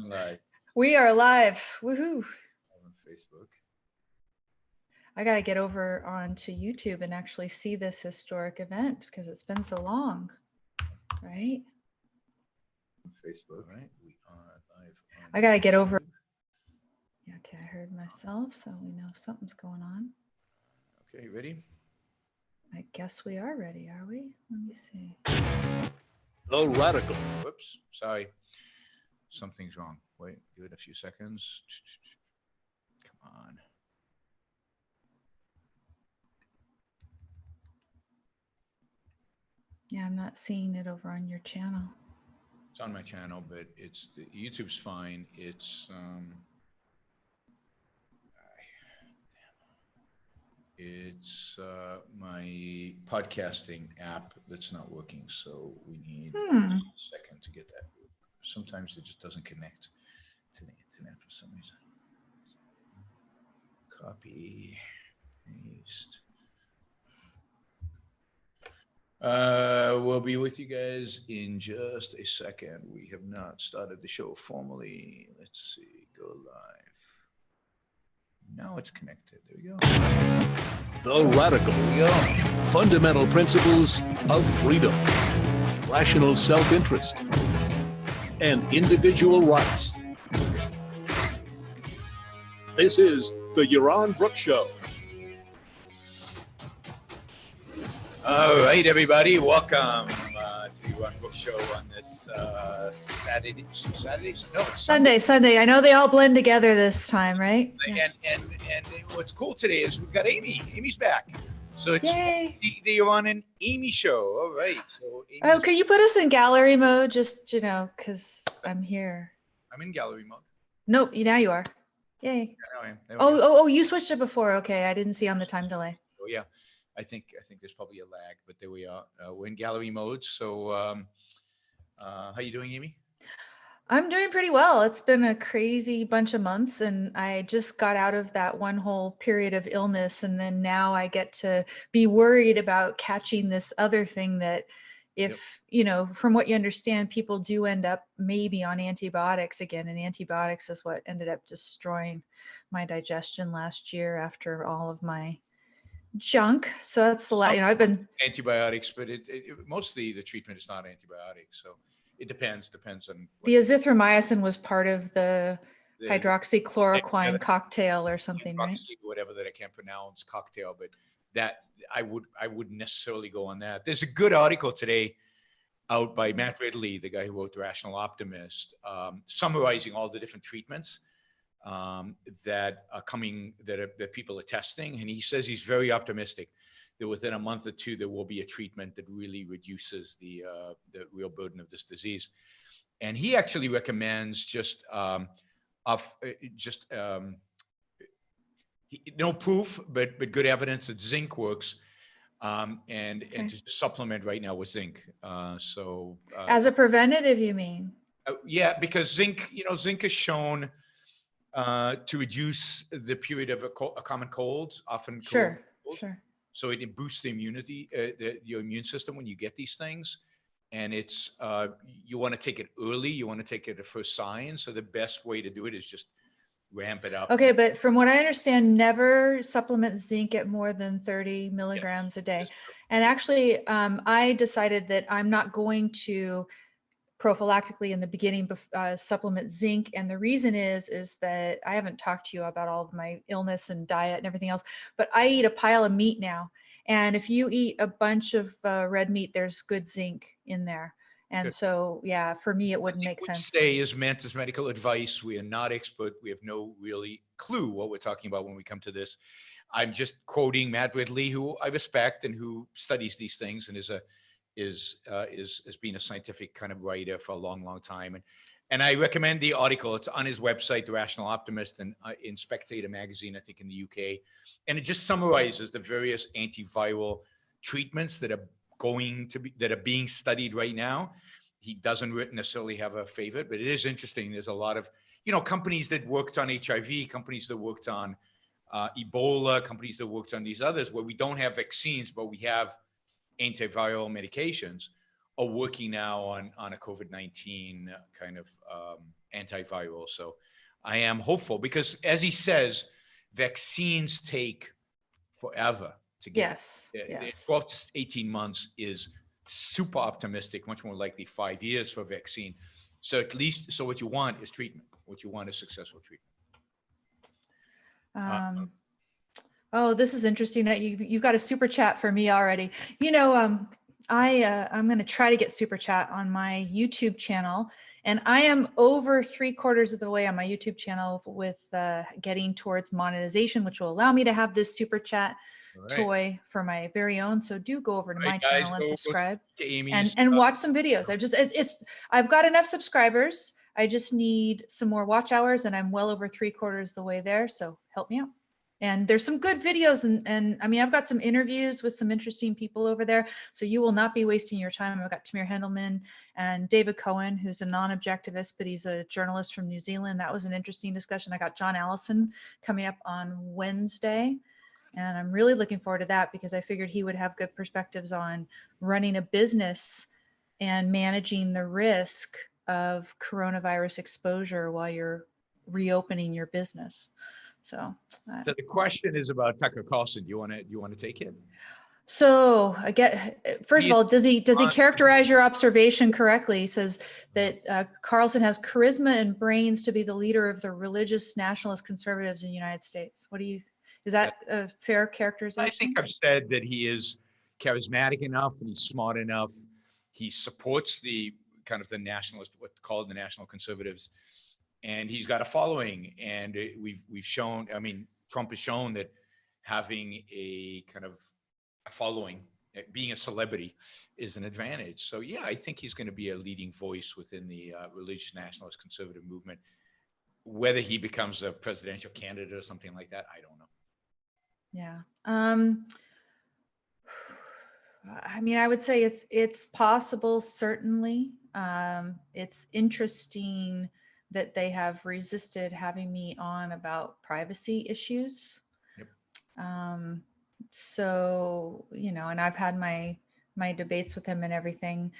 live. We are live. Woohoo. On Facebook. I got to get over onto YouTube and actually see this historic event because it's been so long, right? Facebook, right? We are live. I got to get over. Yeah, okay, I heard myself, so we know something's going on. Okay, ready? I guess we are ready, are we? Let me see. The Radical. Whoops, sorry. Something's wrong. Wait, give it a few seconds. Come on. Yeah, I'm not seeing it over on your channel. It's on my channel, but it's YouTube's fine. It's my podcasting app that's not working, so we need a second to get that. Sometimes it just doesn't connect to the internet for some reason. Copy, paste. We'll be with you guys in just a second. We have not started the show formally. Let's see, go live. Now it's connected. There we go. The Radical. There we go. Fundamental principles of freedom, rational self-interest, and individual rights. This is the Yaron Brook Show. All right, everybody, welcome to the Yaron Brook Show on this Saturday. No, it's Sunday. I know they all blend together this time, right? And what's cool today is we've got Amy. Amy's back. So it's the Yaron and Amy show. All right. So can you put us in gallery mode? Just, because I'm here. I'm in gallery mode. Nope, now you are. Yay. Yeah, I am. Oh, you switched it before. Okay, I didn't see on the time delay. Oh, yeah. I think there's probably a lag, but there we are. We're in gallery mode. So how you doing, Amy? I'm doing pretty well. It's been a crazy bunch of months, and I just got out of that one whole period of illness. And then now I get to be worried about catching this other thing that if, from what you understand, people do end up maybe on antibiotics again. And antibiotics is what ended up destroying my digestion last year after all of my junk. So that's the I've been antibiotics, but mostly the treatment is not antibiotics. So it depends on the azithromycin was part of the hydroxychloroquine cocktail or something, right? Whatever that I can't pronounce, cocktail, but that I wouldn't necessarily go on that. There's a good article today out by Matt Ridley, the guy who wrote The Rational Optimist, summarizing all the different treatments that are coming, that people are testing. And he says he's very optimistic that within a month or two, there will be a treatment that really reduces the real burden of this disease. And he actually recommends no proof, but good evidence that zinc works, and to supplement right now with zinc. As a preventative, you mean? Yeah, because zinc is shown to reduce the period of a common cold, often Sure. So it boosts the immunity, your immune system when you get these things. And it's, you want to take it early. You want to take it at first sign. So the best way to do it is just ramp it up. Okay, but from what I understand, never supplement zinc at more than 30 milligrams a day. And actually, I decided that I'm not going to prophylactically in the beginning supplement zinc, and the reason is that I haven't talked to you about all of my illness and diet and everything else, but I eat a pile of meat now, and if you eat a bunch of red meat, there's good zinc in there. And so for me it wouldn't make sense. Say is meant as medical advice. We are not expert. We have no really clue what we're talking about when we come to this. I'm just quoting Matt Ridley, who I respect and who studies these things and is being a scientific kind of writer for a long, long time. And I recommend the article. It's on his website, The Rational Optimist, and in Spectator magazine, I think in the UK. And it just summarizes the various antiviral treatments that are being studied right now. He doesn't necessarily have a favorite, but it is interesting. There's a lot of, companies that worked on HIV, companies that worked on Ebola, companies that worked on these others where we don't have vaccines, but we have antiviral medications, are working now on a COVID-19 kind of antiviral. So I am hopeful because, as he says, vaccines take forever to get. Yes. Yes. 12 to 18 months is super optimistic, much more likely 5 years for a vaccine. So at least, so what you want is treatment. What you want is successful treatment. Oh, this is interesting that you've got a super chat for me already. You know, I'm going to try to get super chat on my YouTube channel, and I am over 3/4 of the way on my YouTube channel with getting towards monetization, which will allow me to have this super chat toy for my very own. So do go over to my channel and subscribe and watch some videos. I've got enough subscribers. I just need some more watch hours, and I'm well over 3/4 the way there. So help me out. And there's some good videos, and I mean, I've got some interviews with some interesting people over there, so you will not be wasting your time. I've got Tamir Hendelman and David Cohen, who's a non-objectivist, but he's a journalist from New Zealand. That was an interesting discussion. I got John Allison coming up on Wednesday, and I'm really looking forward to that because I figured he would have good perspectives on running a business and managing the risk of coronavirus exposure while you're reopening your business. So the question is about Tucker Carlson. Do you want to take it? So again, first of all, does he characterize your observation correctly? He says that Carlson has charisma and brains to be the leader of the religious nationalist conservatives in the United States. What do you? Is that a fair characterization? I think I've said that he is charismatic enough and he's smart enough. He supports the kind of the nationalist, what's called the national conservatives. And he's got a following, and we've shown. I mean, Trump has shown that having a kind of a following, being a celebrity, is an advantage. So yeah, I think he's going to be a leading voice within the religious nationalist conservative movement. Whether he becomes a presidential candidate or something like that, I don't know. Yeah. I mean, I would say it's possible. Certainly, it's interesting that they have resisted having me on about privacy issues. Yep. So, you know, and I've had my debates with him and everything.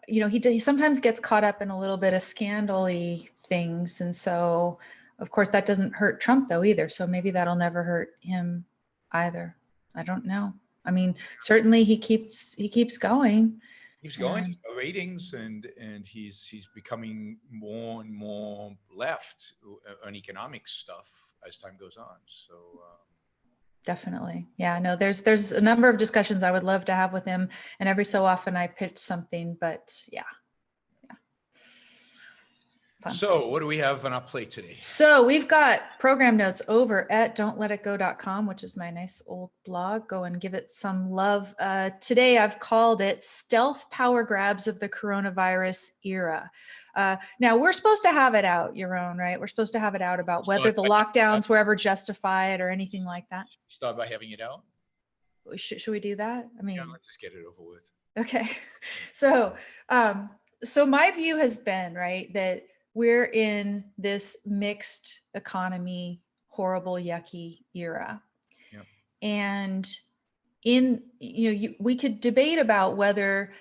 You know, he sometimes gets caught up in a little bit of scandal-y things. And so, of course, that doesn't hurt Trump though either. So maybe that'll never hurt him either. I don't know. I mean, certainly he keeps going. He's going ratings, and he's becoming more and more left on economic stuff as time goes on. So definitely, yeah. No, there's a number of discussions I would love to have with him, and every so often I pitch something. But yeah. Fun. So what do we have on our plate today? So we've got program notes over at don'tletitgo.com, which is my nice old blog. Go and give it some love. Today I've called it Stealth Power Grabs of the Coronavirus Era. Now we're supposed to have it out, Yaron, right? We're supposed to have it out about whether the lockdowns were ever justified or anything like that. Start by having it out. Should we do that? I mean, yeah, let's just get it over with. Okay. So my view has been, right, that we're in this mixed economy, horrible, yucky era. Yep. And we could debate about whether,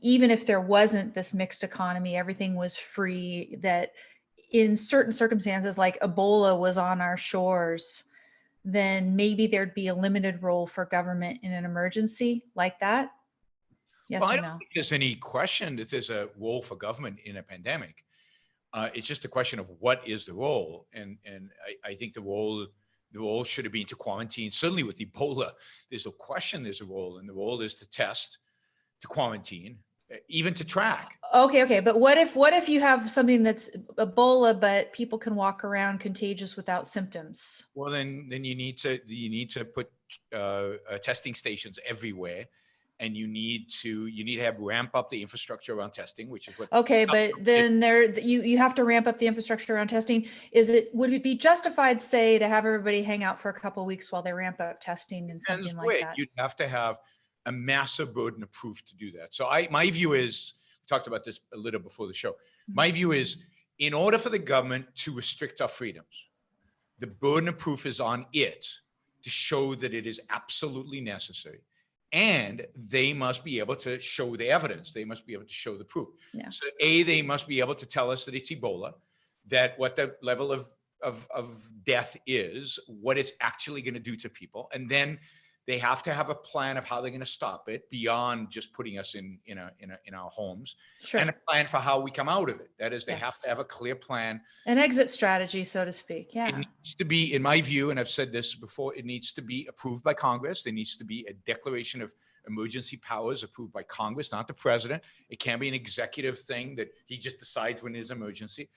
even if there wasn't this mixed economy, everything was free, that in certain circumstances, like Ebola was on our shores, then maybe there'd be a limited role for government in an emergency like that. Yes or no? I don't think there's any question that there's a role for government in a pandemic. It's just a question of what is the role, and I think the role should have been to quarantine. Certainly with Ebola, there's no question there's a role, and the role is to test, to quarantine, even to track. Okay, but what if you have something that's Ebola, but people can walk around contagious without symptoms? Well, then you need to put testing stations everywhere. And you need to ramp up the infrastructure around testing, which is what. Okay, but then you have to ramp up the infrastructure around testing. Would it be justified, say, to have everybody hang out for a couple of weeks while they ramp up testing and something like that? You'd have to have a massive burden of proof to do that. So my view is, we talked about this a little before the show. Mm-hmm. My view is, in order for the government to restrict our freedoms, the burden of proof is on it to show that it is absolutely necessary. and they must be able to show the evidence. They must be able to show the proof. Yeah. So they must be able to tell us that it's Ebola, that what the level of death is, what it's actually going to do to people. And then they have to have a plan of how they're going to stop it beyond just putting us in our homes, Sure. and a plan for how we come out of it. That is, they have Yes. to have a clear plan. An exit strategy, so to speak. It Yeah. needs to be, in my view, and I've said this before, it needs to be approved by Congress. There needs to be a declaration of emergency powers approved by Congress, not the president. It can't be an executive thing that he just decides when there's emergency.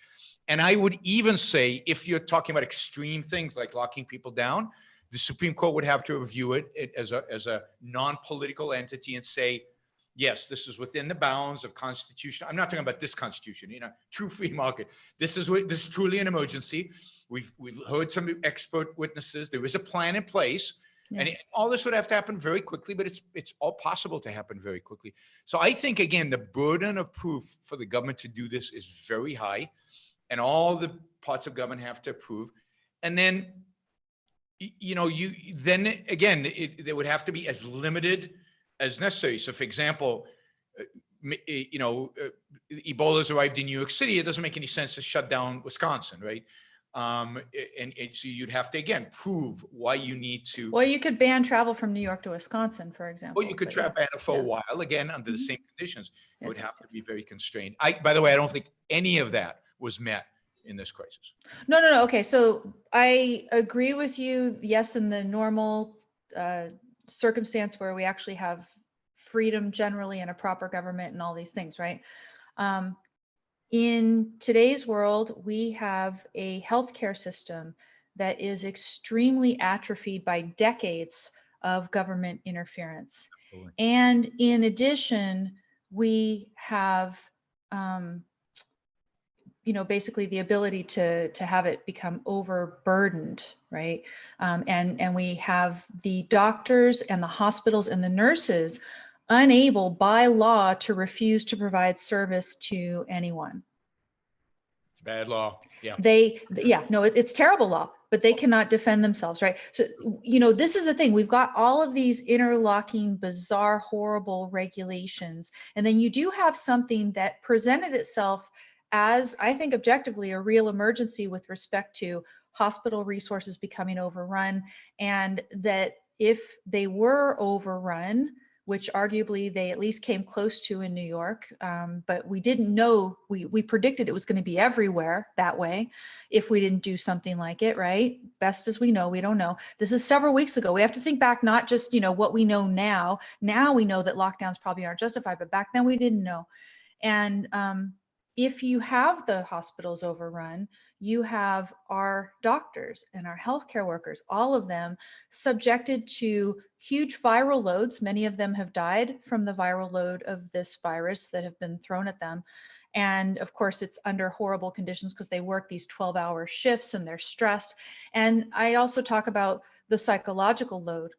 And I would even say, if you're talking about extreme things like locking people down, the Supreme Court would have to review it as a non-political entity and say, yes, this is within the bounds of constitution. I'm not talking about this constitution, true free market. This is truly an emergency. We've heard some expert witnesses. There is a plan in place. Yeah. And all this would have to happen very quickly, but it's all possible to happen very quickly. So I think, again, the burden of proof for the government to do this is very high, and all the parts of government have to approve. And then, there would have to be as limited as necessary. So, for example, Ebola's arrived in New York City. It doesn't make any sense to shut down Wisconsin, right? And so you'd have to, again, prove why you need to. Well, you could ban travel from New York to Wisconsin, for example. Or you could ban it for a while, again, under the same conditions. It would have to be very constrained. By the way, I don't think any of that was met in this crisis. No. Okay, so I agree with you. Yes, in the normal circumstance where we actually have freedom generally and a proper government and all these things, right? In today's world, we have a healthcare system that is extremely atrophied by decades of government interference. Absolutely. And in addition, we have, basically the ability to have it become overburdened, right? And we have the doctors and the hospitals and the nurses unable by law to refuse to provide service to anyone. It's bad law. Yeah. It's terrible law, but they cannot defend themselves, right? So, this is the thing. We've got all of these interlocking, bizarre, horrible regulations. And then you do have something that presented itself as, I think, objectively a real emergency with respect to hospital resources becoming overrun, and that if they were overrun, which arguably they at least came close to in New York, but we didn't know, we predicted it was going to be everywhere that way if we didn't do something like it, right? Best as we know, we don't know. This is several weeks ago. We have to think back, not just, what we know now. Now we know that lockdowns probably aren't justified, but back then we didn't know. And if you have the hospitals overrun, you have our doctors and our healthcare workers, all of them subjected to huge viral loads. Many of them have died from the viral load of this virus that have been thrown at them. And of course, it's under horrible conditions because they work these 12-hour shifts and they're stressed. And I also talk about the psychological load.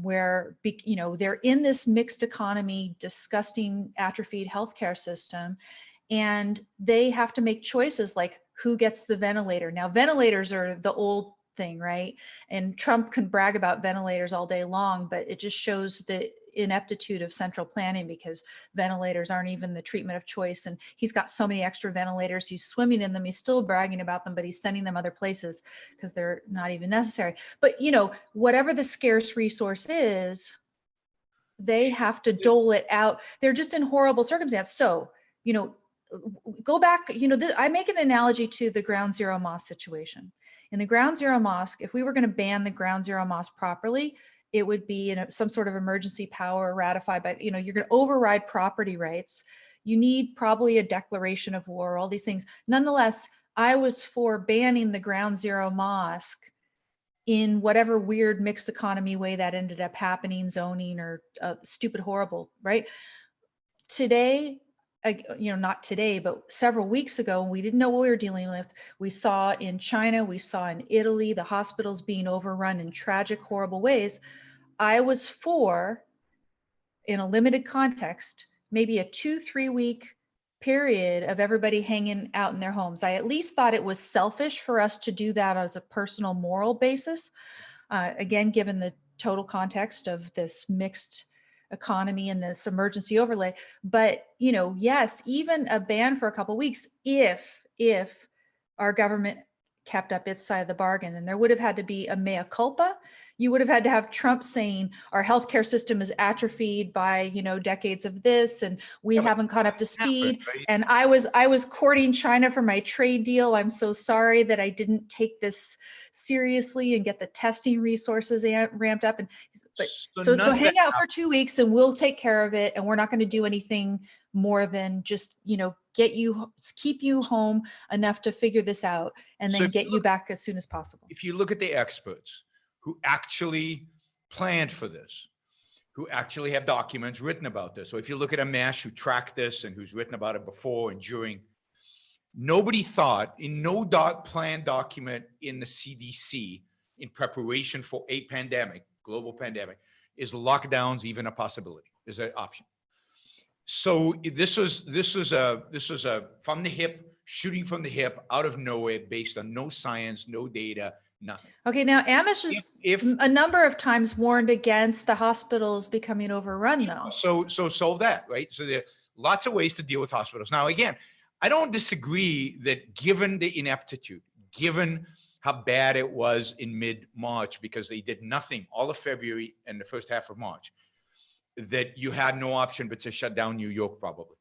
Where, they're in this mixed economy, disgusting, atrophied healthcare system, and they have to make choices like who gets the ventilator. Now, ventilators are the old thing, right? And Trump can brag about ventilators all day long, but it just shows the ineptitude of central planning, because ventilators aren't even the treatment of choice. And he's got so many extra ventilators. He's swimming in them. He's still bragging about them, but he's sending them other places because they're not even necessary. But, whatever the scarce resource is, they have to dole it out. They're just in horrible circumstance. So, go back, I make an analogy to the Ground Zero mosque situation. In the Ground Zero mosque, if we were going to ban the Ground Zero mosque properly, it would be in some sort of emergency power ratified by, you're going to override property rights. You need probably a declaration of war, all these things. Nonetheless, I was for banning the Ground Zero mosque in whatever weird mixed economy way that ended up happening, zoning or stupid, horrible, right? Today, not today, but several weeks ago, when we didn't know what we were dealing with, we saw in China, we saw in Italy, the hospitals being overrun in tragic, horrible ways. I was for, in a limited context, maybe a 2-3 week period of everybody hanging out in their homes. I at least thought it was selfish for us to do that as a personal moral basis. Again, given the total context of this mixed economy and this emergency overlay. But, yes, even a ban for a couple of weeks, if our government kept up its side of the bargain, and there would have had to be a mea culpa. You would have had to have Trump saying our healthcare system is atrophied by, decades of this, and we haven't caught up to speed. Right? And I was courting China for my trade deal. I'm so sorry that I didn't take this seriously and get the testing resources ramped up. And so none of hang that out for 2 weeks and we'll take care of it. And we're not going to do anything more than just, keep you home enough to figure this out and So then if get you you back as soon as possible. If you look at the experts who actually planned for this, who actually have documents written about this, or if you look at Amesh, who tracked this and who's written about it before and during, nobody thought, in no plan document in the CDC in preparation for a pandemic, global pandemic, is lockdowns even a possibility, is an option. So this was a from the hip, shooting from the hip, out of nowhere, based on no science, no data, nothing. Okay, now Amish has a number of times warned against the hospitals becoming overrun, though. So solve that, right? So there are lots of ways to deal with hospitals. Now, again, I don't disagree that given the ineptitude, given how bad it was in mid-March, because they did nothing all of February and the first half of March, that you had no option but to shut down New York, probably,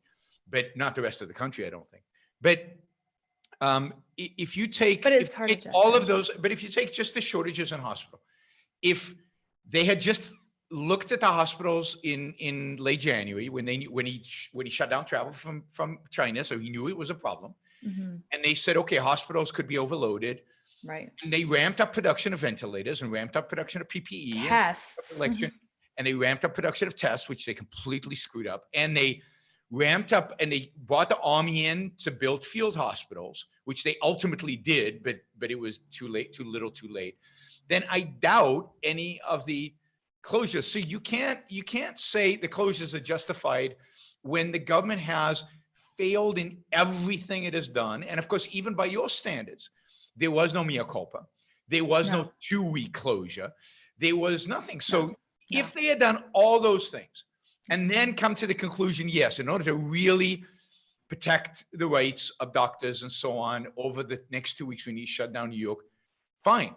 but not the rest of the country, I don't think. But if you take, but it's hard to judge, all of those, but if you take just the shortages in hospital, if they had just looked at the hospitals in late January when he shut down travel from China, so he knew it was a problem, and they said, okay, hospitals could be overloaded, right? And they ramped up production of ventilators and ramped up production of PPE, tests, and they ramped up production of tests, which they completely screwed up, and they ramped up and they brought the army in to build field hospitals, which they ultimately did, but it was too late, too little, too late. Then I doubt any of the closures. So you can't say the closures are justified when the government has failed in everything it has done. And of course, even by your standards, there was no mea culpa. There was no 2-week closure. There was nothing. So if they had done all those things and then come to the conclusion, yes, in order to really protect the rights of doctors and so on over the next 2 weeks, we need to shut down New York, fine.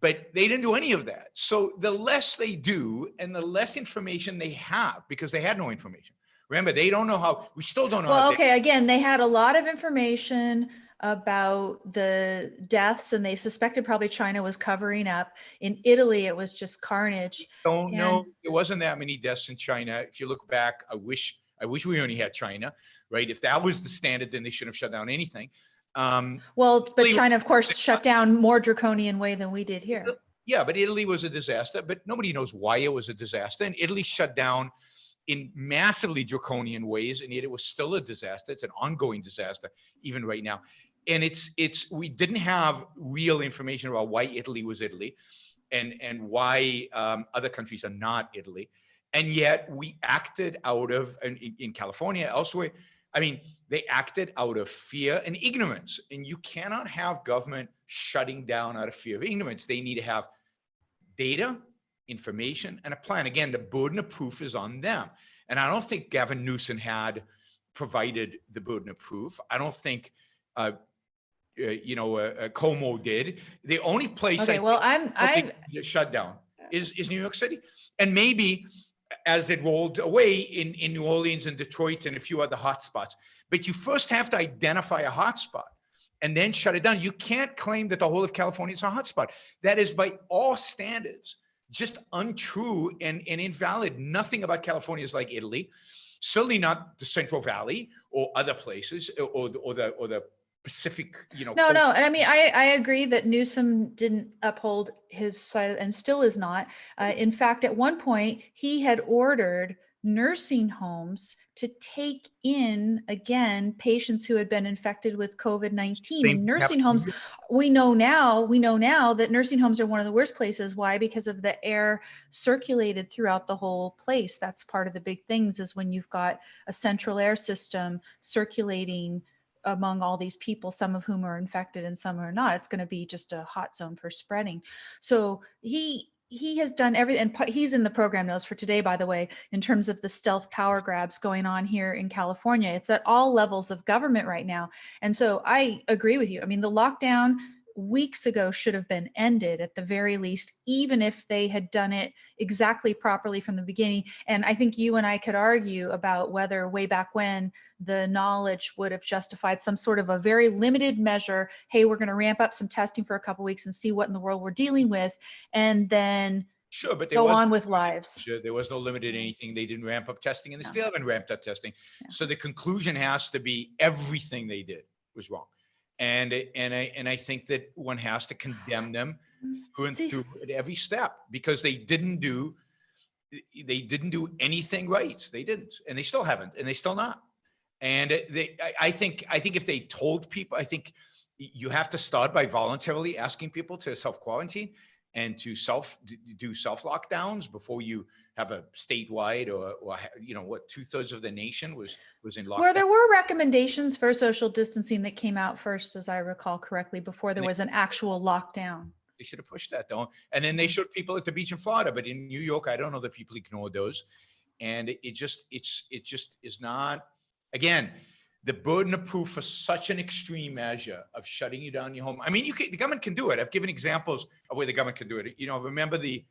But they didn't do any of that. So the less they do and the less information they have, because they had no information. Remember, they don't know how, we still don't know. Well, okay, again, they had a lot of information about the deaths and they suspected probably China was covering up. In Italy, it was just carnage. Don't know. There wasn't that many deaths in China. If you look back, I wish we only had China, right? If that was the standard, then they shouldn't have shut down anything. Well, but China, of course, shut down more draconian way than we did here. Yeah, but Italy was a disaster, but nobody knows why it was a disaster. And Italy shut down in massively draconian ways, and yet it was still a disaster. It's an ongoing disaster, even right now. And we didn't have real information about why Italy was Italy and why other countries are not Italy. And yet we acted out of, in California, elsewhere, I mean, they acted out of fear and ignorance. And you cannot have government shutting down out of fear of ignorance. They need to have data, information, and a plan. Again, the burden of proof is on them. And I don't think Gavin Newsom had provided the burden of proof. I don't think, Como did. The only place I shut down is New York City. And maybe as it rolled away in New Orleans and Detroit and a few other hotspots. But you first have to identify a hotspot and then shut it down. You can't claim that the whole of California is a hotspot. That is, by all standards, just untrue and invalid. Nothing about California is like Italy. Certainly not the Central Valley or other places or the Pacific, No. And I mean, I agree that Newsom didn't uphold his side and still is not. In fact, at one point, he had ordered nursing homes to take in, again, patients who had been infected with COVID-19. And nursing homes, we know now that nursing homes are one of the worst places. Why? Because of the air circulated throughout the whole place. That's part of the big things, is when you've got a central air system circulating among all these people, some of whom are infected and some are not, it's going to be just a hot zone for spreading. So he he has done everything, and he's in the program notes for today, by the way, in terms of the stealth power grabs going on here in California. It's at all levels of government right now. And so I agree with you. I mean, the lockdown weeks ago should have been ended at the very least, even if they had done it exactly properly from the beginning. And I think you and I could argue about whether way back when the knowledge would have justified some sort of a very limited measure. Hey, we're going to ramp up some testing for a couple of weeks and see what in the world we're dealing with, and then Sure, but go on with lives. Sure, there was no limited anything. They didn't ramp up testing, and they No. still haven't ramped up testing. Yeah. So the conclusion has to be everything they did was wrong. And I think that one has to condemn them through and through at every step, because they didn't do anything right. They didn't, and they still haven't, and they still not. And I think if they told people, I think you have to start by voluntarily asking people to self-quarantine and to do self lockdowns before you have a statewide or what 2/3 of the nation was in lockdown. Where there were recommendations for social distancing that came out first, as I recall correctly, before there was an actual lockdown. They should have pushed that though. And then they showed people at the beach in Florida, but in New York, I don't know that people ignored those. And it just is not, again, the burden of proof for such an extreme measure of shutting you down in your home. I mean, the government can do it. I've given examples of where the government can do it. Remember the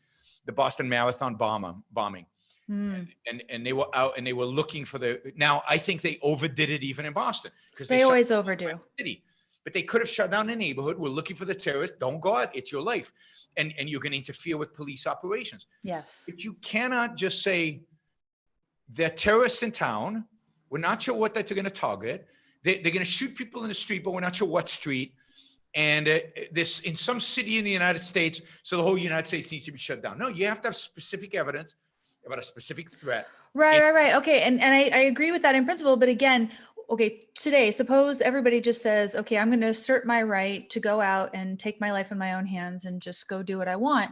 Boston Marathon bombing. And they were out and they were looking for now I think they overdid it even in Boston, because they always overdo. City. But they could have shut down the neighborhood. We're looking for the terrorists. Don't go out. It's your life. And you're going to interfere with police operations. Yes. But you cannot just say they're terrorists in town. We're not sure what that they're going to target. They're going to shoot people in the street, but we're not sure what street. And this in some city in the United States, so the whole United States needs to be shut down. No, you have to have specific evidence about a specific threat. Right. Okay. And I agree with that in principle. But again, okay, today, suppose everybody just says, okay, I'm going to assert my right to go out and take my life in my own hands and just go do what I want.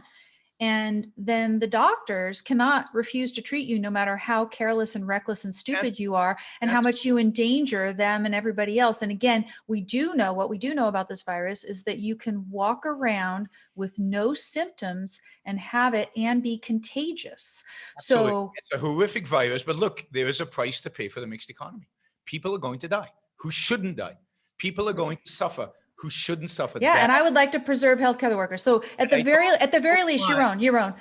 And then the doctors cannot refuse to treat you no matter how careless and reckless and stupid you are, and how much you endanger them and everybody else. And again, what we do know about this virus is that you can walk around with no symptoms and have it and be contagious. Absolutely. So it's a horrific virus, but look, there is a price to pay for the mixed economy. People are going to die who shouldn't die. People are going to suffer who shouldn't suffer. Yeah, and I would like to preserve healthcare workers. So at the very least, Yaron,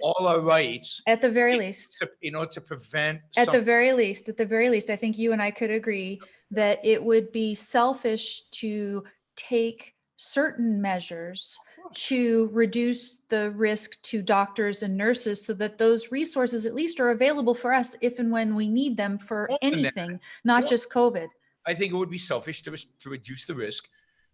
all our rights. At the very least, to prevent. At the very least, I think you and I could agree that it would be selfish to take certain measures to reduce the risk to doctors and nurses, so that those resources at least are available for us if and when we need them for anything, not just COVID. I think it would be selfish to reduce the risk,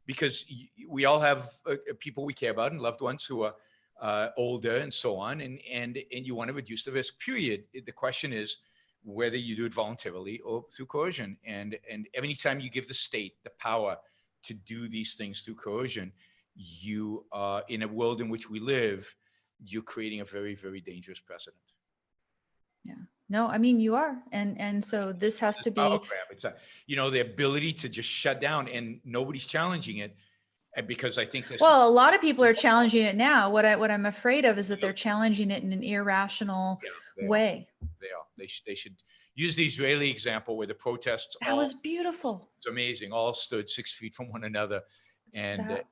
because we all have people we care about and loved ones who are older and so on, and you want to reduce the risk, period. The question is whether you do it voluntarily or through coercion. And every time you give the state the power to do these things through coercion, you are, in a world in which we live, you're creating a very, very dangerous precedent. Yeah. No, I mean, you are. And so this has to be, it's the ability to just shut down, and nobody's challenging it, because I think this. Well, a lot of people are challenging it now. What I'm afraid of is that they're challenging it in an irrational way. They should use the Israeli example where the protests. That was beautiful. It's amazing. All stood 6 feet from one another and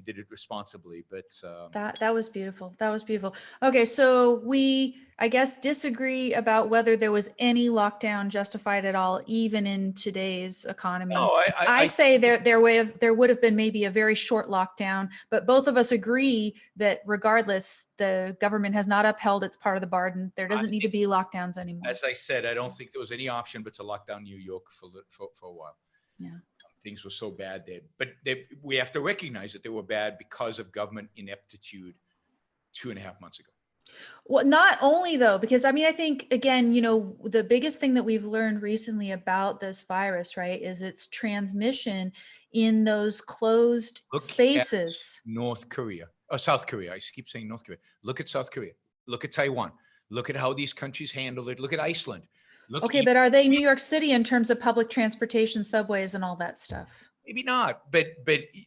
did it responsibly. But that was beautiful. That was beautiful. Okay, so we, I guess, disagree about whether there was any lockdown justified at all, even in today's economy. No, I say there would have been maybe a very short lockdown, but both of us agree that regardless, the government has not upheld its part of the bargain. There doesn't need to be lockdowns anymore. As I said, I don't think there was any option but to lock down New York for a while. Yeah. Things were so bad there, but we have to recognize that they were bad because of government ineptitude 2.5 months ago. Well, not only though, because I mean, I think, again, the biggest thing that we've learned recently about this virus, right, is its transmission in those closed spaces. North Korea, or South Korea. I keep saying North Korea. Look at South Korea. Look at Taiwan. Look at how these countries handle it. Look at Iceland. Okay, but are they New York City in terms of public transportation, subways, and all that stuff? Maybe not, but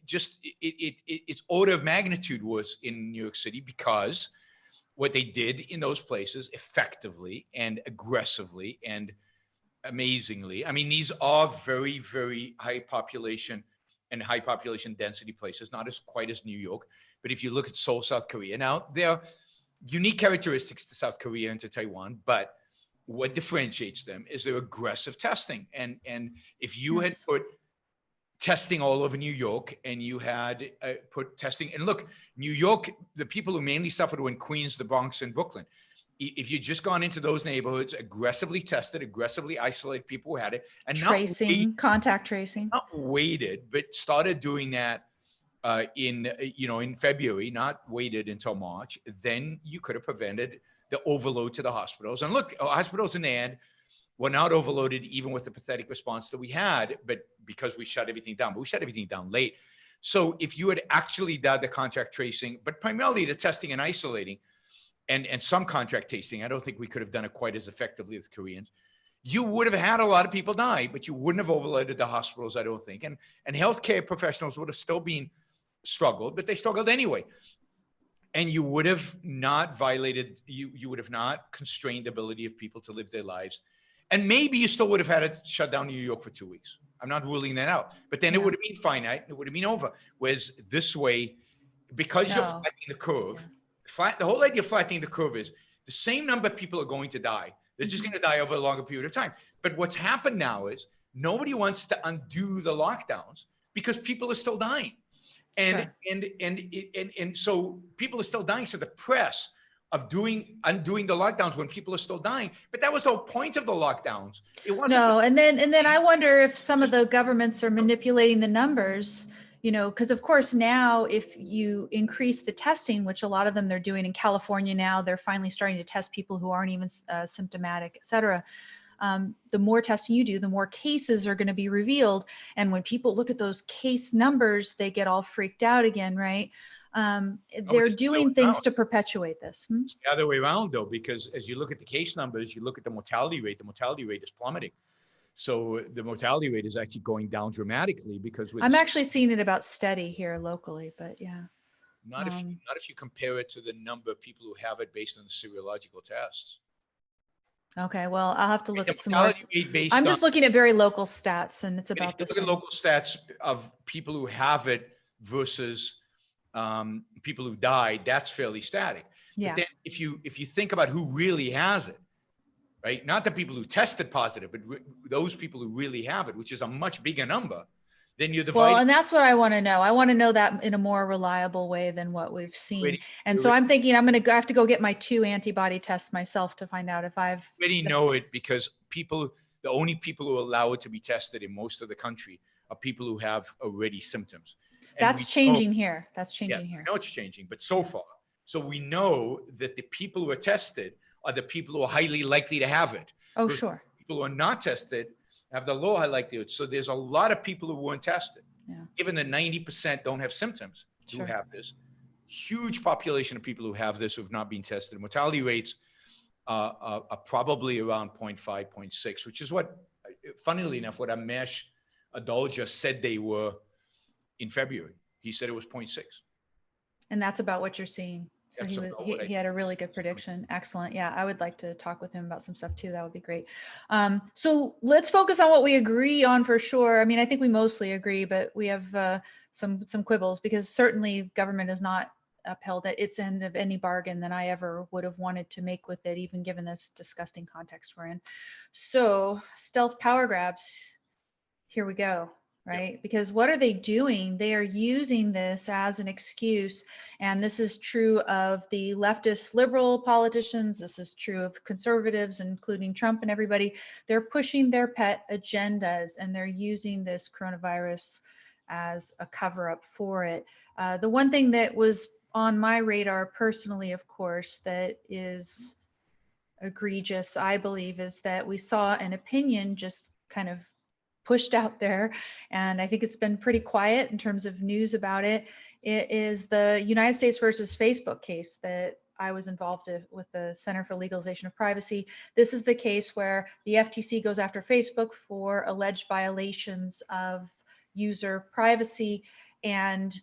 just it's order of magnitude worse in New York City, because what they did in those places effectively and aggressively and amazingly. I mean, these are very, very high population and high population density places, not as quite as New York. But if you look at Seoul, South Korea, now there are unique characteristics to South Korea and to Taiwan, but what differentiates them is their aggressive testing. And if you had Yes. put testing all over New York and you had put testing, and look, New York, the people who mainly suffered were in Queens, the Bronx, and Brooklyn. If you'd just gone into those neighborhoods, aggressively tested, aggressively isolated people who had it, and Contact tracing. not waited, but started doing that in February, not waited until March, then you could have prevented the overload to the hospitals. And look, hospitals in the end were not overloaded even with the pathetic response that we had, but because we shut everything down, but we shut everything down late. So if you had actually done the contact tracing, but primarily the testing and isolating, and some contract tasting, I don't think we could have done it quite as effectively as Koreans. You would have had a lot of people die, but you wouldn't have overloaded the hospitals, I don't think. And healthcare professionals would have still been struggled, but they struggled anyway. And you would have not violated, you would have not constrained the ability of people to live their lives. And maybe you still would have had to shut down New York for 2 weeks. I'm not ruling that out. But then it would have been finite. It would have been over. Whereas this way, because you're flattening the curve, the whole idea of flattening the curve is the same number of people are going to die. They're just going to die over a longer period of time. But what's happened now is nobody wants to undo the lockdowns because people are still dying. And so people are still dying. So the press of undoing the lockdowns when people are still dying, but that was the whole point of the lockdowns. It wasn't. No, and then I wonder if some of the governments are manipulating the numbers, because of course now if you increase the testing, which a lot of them they're doing in California now, they're finally starting to test people who aren't even symptomatic, et cetera. The more testing you do, the more cases are going to be revealed. And when people look at those case numbers, they get all freaked out again, right? They're doing things to perpetuate this. It's the other way around, though, because as you look at the case numbers, you look at the mortality rate is plummeting. So the mortality rate is actually going down dramatically because I'm actually seeing it about steady here locally, but yeah. Not if you compare it to the number of people who have it based on the serological tests. Okay, well, I'll have to look at some more. I'm just looking at very local stats, and it's about the same. Look at local stats of people who have it versus people who died. That's fairly static. Yeah. But then if you think about who really has it, right? Not the people who tested positive, but those people who really have it, which is a much bigger number. Then you divide. Well, and that's what I want to know. I want to know that in a more reliable way than what we've seen. So I'm thinking I'm going to have to go get my 2 antibody tests myself to find out if I've already know it, because the only people who allow it to be tested in most of the country are people who have already symptoms. That's changing here. That's changing here. I know it's changing, but so far. So we know that the people who are tested are the people who are highly likely to have it. Oh, sure. People who are not tested have the low high likelihood. So there's a lot of people who weren't tested. Yeah. Given that 90% don't have symptoms who have this, huge population of people who have this who have not been tested. Mortality rates are probably around 0.5, 0.6, which is what, funnily enough, what Amesh Adolja said they were in February. He said it was 0.6. And that's about what you're seeing. So he had a really good prediction. Excellent. Yeah, I would like to talk with him about some stuff too. That would be great. So let's focus on what we agree on for sure. I mean, I think we mostly agree, but we have some quibbles, because certainly government has not upheld at its end of any bargain than I ever would have wanted to make with it, even given this disgusting context we're in. So stealth power grabs, here we go. Right? Yep. Because what are they doing? They are using this as an excuse. And this is true of the leftist liberal politicians. This is true of conservatives, including Trump and everybody. They're pushing their pet agendas, and they're using this coronavirus as a cover up for it. The one thing that was on my radar personally, of course, that is egregious, I believe, is that we saw an opinion just kind of pushed out there, and I think it's been pretty quiet in terms of news about it. It is the United States versus Facebook case that I was involved with the Center for Legalization of Privacy. This is the case where the FTC goes after Facebook for alleged violations of user privacy, and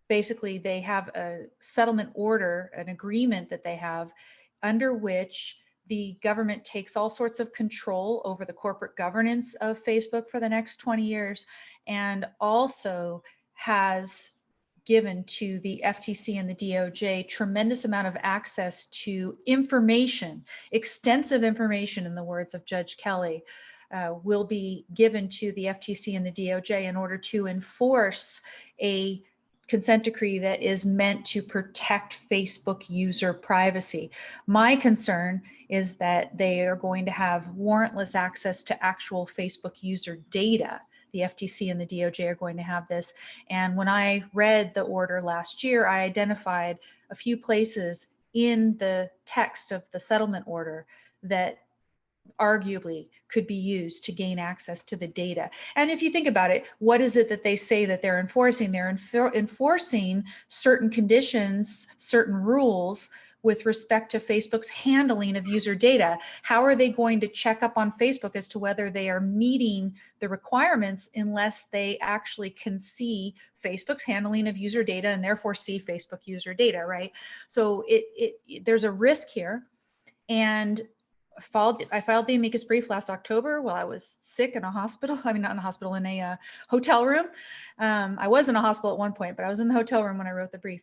basically they have a settlement order, an agreement that they have under which the government takes all sorts of control over the corporate governance of Facebook for the next 20 years, and also has given to the FTC and the DOJ tremendous amount of access to information, extensive information, in the words of Judge Kelly, will be given to the FTC and the DOJ in order to enforce a consent decree that is meant to protect Facebook user privacy. My concern is that they are going to have warrantless access to actual Facebook user data. The FTC and the DOJ are going to have this. And when I read the order last year, I identified a few places in the text of the settlement order that arguably could be used to gain access to the data. And if you think about it, what is it that they say that they're enforcing? They're enforcing certain conditions, certain rules with respect to Facebook's handling of user data. How are they going to check up on Facebook as to whether they are meeting the requirements unless they actually can see Facebook's handling of user data and therefore see Facebook user data, right? So there's a risk here. And I filed the amicus brief last October while I was sick in a hospital. I mean, not in a hospital, in a hotel room. I was in a hospital at one point, but I was in the hotel room when I wrote the brief.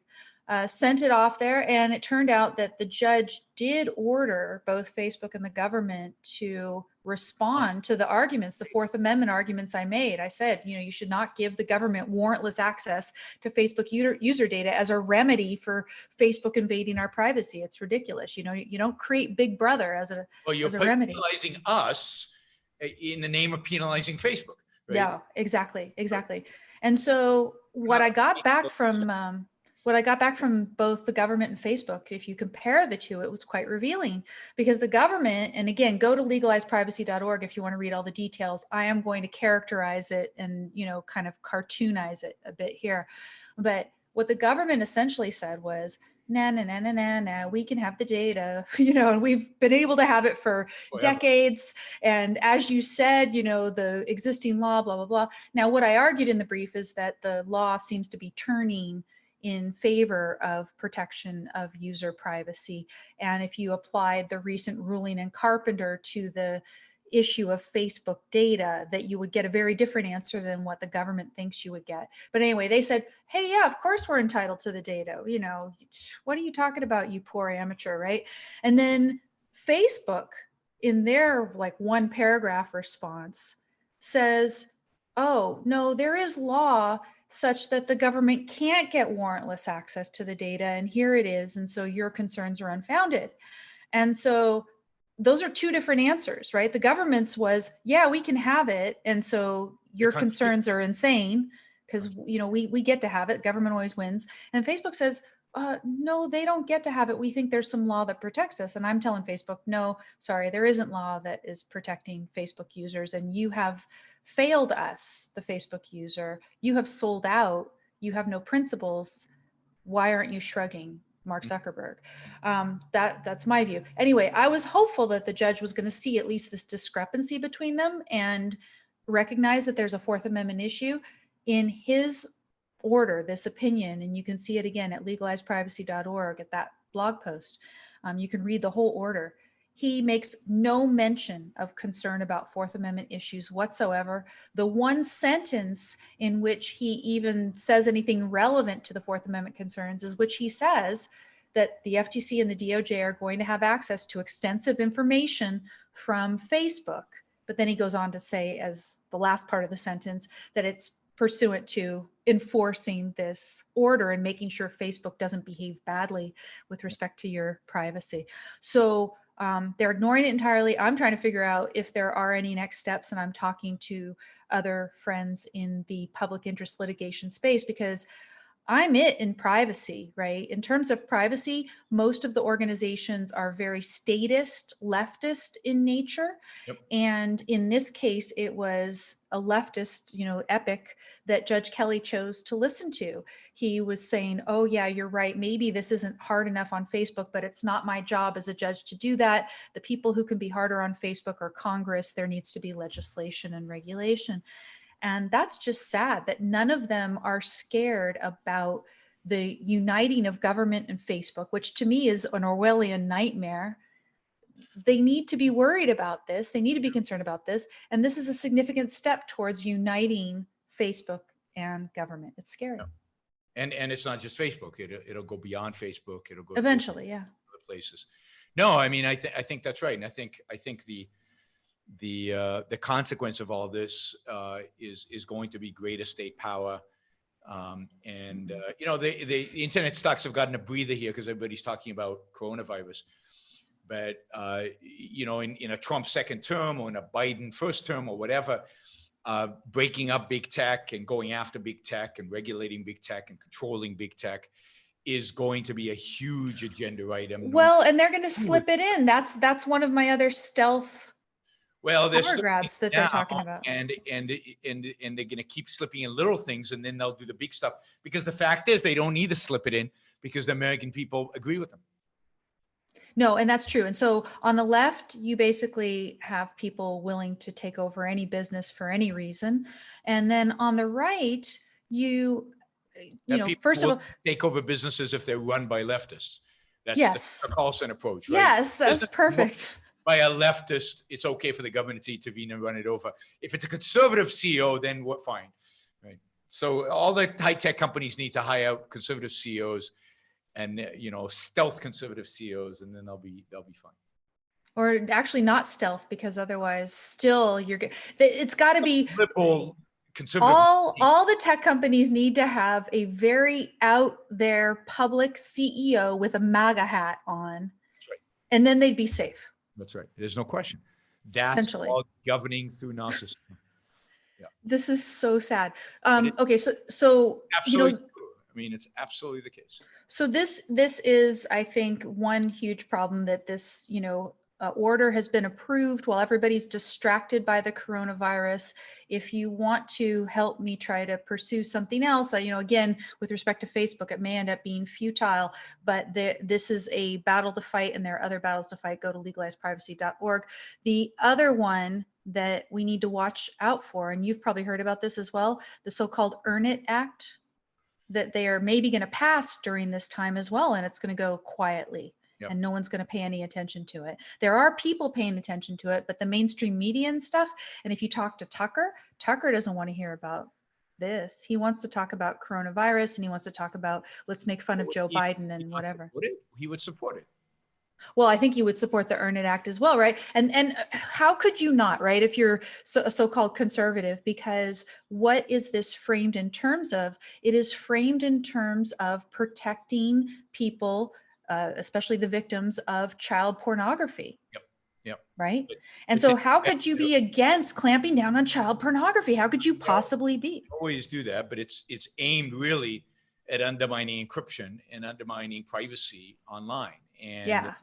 Sent it off there, and it turned out that the judge did order both Facebook and the government to respond to the arguments, the Fourth Amendment arguments I made. I said, you should not give the government warrantless access to Facebook user data as a remedy for Facebook invading our privacy. It's ridiculous. You don't create Big Brother as a remedy. Penalizing us in the name of penalizing Facebook. Right? Yeah, exactly. And so what I got back from both the government and Facebook, if you compare the two, it was quite revealing, because the government, and again, go to legalizeprivacy.org if you want to read all the details. I am going to characterize it and, kind of cartoonize it a bit here. But what the government essentially said was, nah, we can have the data, and we've been able to have it for decades. And as you said, the existing law, blah, blah, blah. Now, what I argued in the brief is that the law seems to be turning in favor of protection of user privacy. And if you applied the recent ruling in Carpenter to the issue of Facebook data, that you would get a very different answer than what the government thinks you would get. But anyway, they said, hey, yeah, of course we're entitled to the data. What are you talking about, you poor amateur, right? And then Facebook, in their one paragraph response, says, oh, no, there is law such that the government can't get warrantless access to the data, and here it is, and so your concerns are unfounded. And so those are two different answers, right? The government's was, yeah, we can have it, and so your concerns are insane because we get to have it. Government always wins. And Facebook says, no, they don't get to have it. We think there's some law that protects us. And I'm telling Facebook, no, sorry, there isn't law that is protecting Facebook users. And you have failed us, the Facebook user. You have sold out. You have no principles. Why aren't you shrugging, Mark Zuckerberg? That's my view. Anyway, I was hopeful that the judge was going to see at least this discrepancy between them and recognize that there's a Fourth Amendment issue. In his order, this opinion, and you can see it again at legalizeprivacy.org at that blog post. You can read the whole order. He makes no mention of concern about Fourth Amendment issues whatsoever. The one sentence in which he even says anything relevant to the Fourth Amendment concerns is which he says that the FTC and the DOJ are going to have access to extensive information from Facebook. But then he goes on to say, as the last part of the sentence, that it's pursuant to enforcing this order and making sure Facebook doesn't behave badly with respect to your privacy. So they're ignoring it entirely. I'm trying to figure out if there are any next steps, and I'm talking to other friends in the public interest litigation space because I'm in privacy, right? In terms of privacy, most of the organizations are very statist, leftist in nature. Yep. And in this case, it was a leftist, epic that Judge Kelly chose to listen to. He was saying, oh yeah, you're right. Maybe this isn't hard enough on Facebook, but it's not my job as a judge to do that. The people who can be harder on Facebook are Congress. There needs to be legislation and regulation. And that's just sad that none of them are scared about the uniting of government and Facebook, which to me is an Orwellian nightmare. They need to be worried about this. They need to be concerned about this. And this is a significant step towards uniting Facebook and government. It's scary. Yeah. And it's not just Facebook. It'll go beyond Facebook. It'll go eventually, yeah, other places. No, I mean, I think that's right. And I think the consequence of all this is going to be greater state power. You know, the internet stocks have gotten a breather here because everybody's talking about coronavirus. But, you know, in a Trump second term or in a Biden first term or whatever, breaking up big tech and going after big tech and regulating big tech and controlling big tech is going to be a huge agenda item. Well, and they're going to slip it in. That's one of my other stealth power grabs that they're talking about. And they're going to keep slipping in little things, and then they'll do the big stuff. Because the fact is, they don't need to slip it in because the American people agree with them. No, and that's true. And so on the left, you basically have people willing to take over any business for any reason. And then on the right, you know, first of all, take over businesses if they're run by leftists. That's yes, the Carlson approach, right? Yes, that's perfect. By a leftist, it's okay for the government to intervene and run it over. If it's a conservative CEO, then what? Fine, right? So all the high-tech companies need to hire conservative CEOs, and you know, stealth conservative CEOs, and then they'll be fine. Or actually not stealth, because otherwise, still you're good. It's got to be conservative. All the tech companies need to have a very out there public CEO with a MAGA hat on, that's right, and then they'd be safe. That's right. There's no question. That's all governing through narcissism. Yeah. This is so sad. Okay, so absolutely, you know, I mean, it's absolutely the case. So this is, I think, one huge problem that this, you know, order has been approved while everybody's distracted by the coronavirus. If you want to help me try to pursue something else, you know, again, with respect to Facebook, it may end up being futile, but this is a battle to fight, and there are other battles to fight. Go to legalizeprivacy.org. The other one that we need to watch out for, and you've probably heard about this as well, the so-called Earn It Act, that they are maybe going to pass during this time as well. And it's going to go quietly. Yep. And no one's going to pay any attention to it. There are people paying attention to it, but the mainstream media and stuff. And if you talk to Tucker doesn't want to hear about this. He wants to talk about coronavirus, and he wants to talk about, let's make fun of Joe Biden and whatever. He would support it. Well, I think you would support the Earn It Act as well, right? And how could you not, right? If you're a so-called conservative, because what is this framed in terms of? It is framed in terms of protecting people, especially the victims of child pornography. Yep. Right. And so how could you be against clamping down on child pornography? How could you possibly be? Always do that, but it's aimed really at undermining encryption and undermining privacy online. And yeah.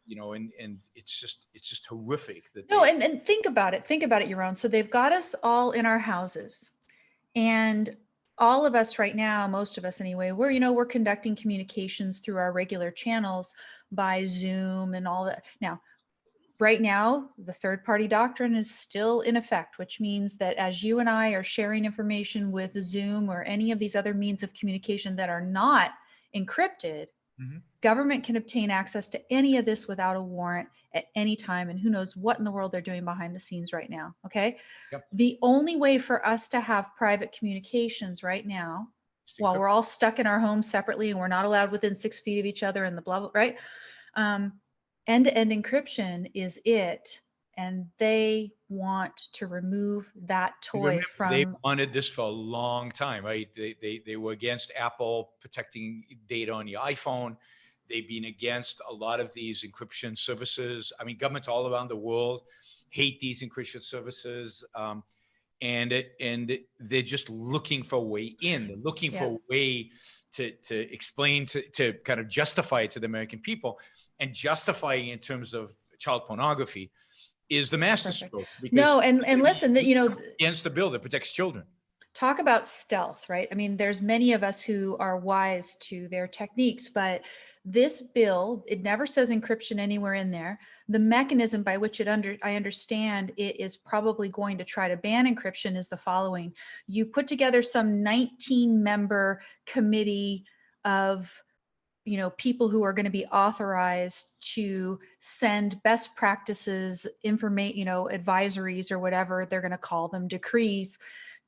You know, and it's just horrific that and think about it, Yaron. So they've got us all in our houses, and all of us right now, most of us anyway, we're conducting communications through our regular channels by Zoom and all that. Now, right now, the third-party doctrine is still in effect, which means that as you and I are sharing information with Zoom or any of these other means of communication that are not encrypted, mm-hmm. Government can obtain access to any of this without a warrant at any time. And who knows what in the world they're doing behind the scenes right now. Okay. Yep. The only way for us to have private communications right now, while we're all stuck in our homes separately and we're not allowed within 6 feet of each other and the blah, blah, right? End-to-end encryption is it. And they want to remove that toy from. They wanted this for a long time, right? They were against Apple protecting data on your iPhone. They've been against a lot of these encryption services. I mean, governments all around the world hate these encryption services, and they're just looking for a way in. They're looking for a way to explain to kind of justify it to the American people, and justifying in terms of child pornography is the masterstroke. No, and listen, that against the bill that protects children. talk about stealth, right? I mean, there's many of us who are wise to their techniques, but this bill, it never says encryption anywhere in there. The mechanism by which I understand it is probably going to try to ban encryption is the following. You put together some 19-member committee of people who are going to be authorized to send best practices, advisories or whatever they're going to call them, decrees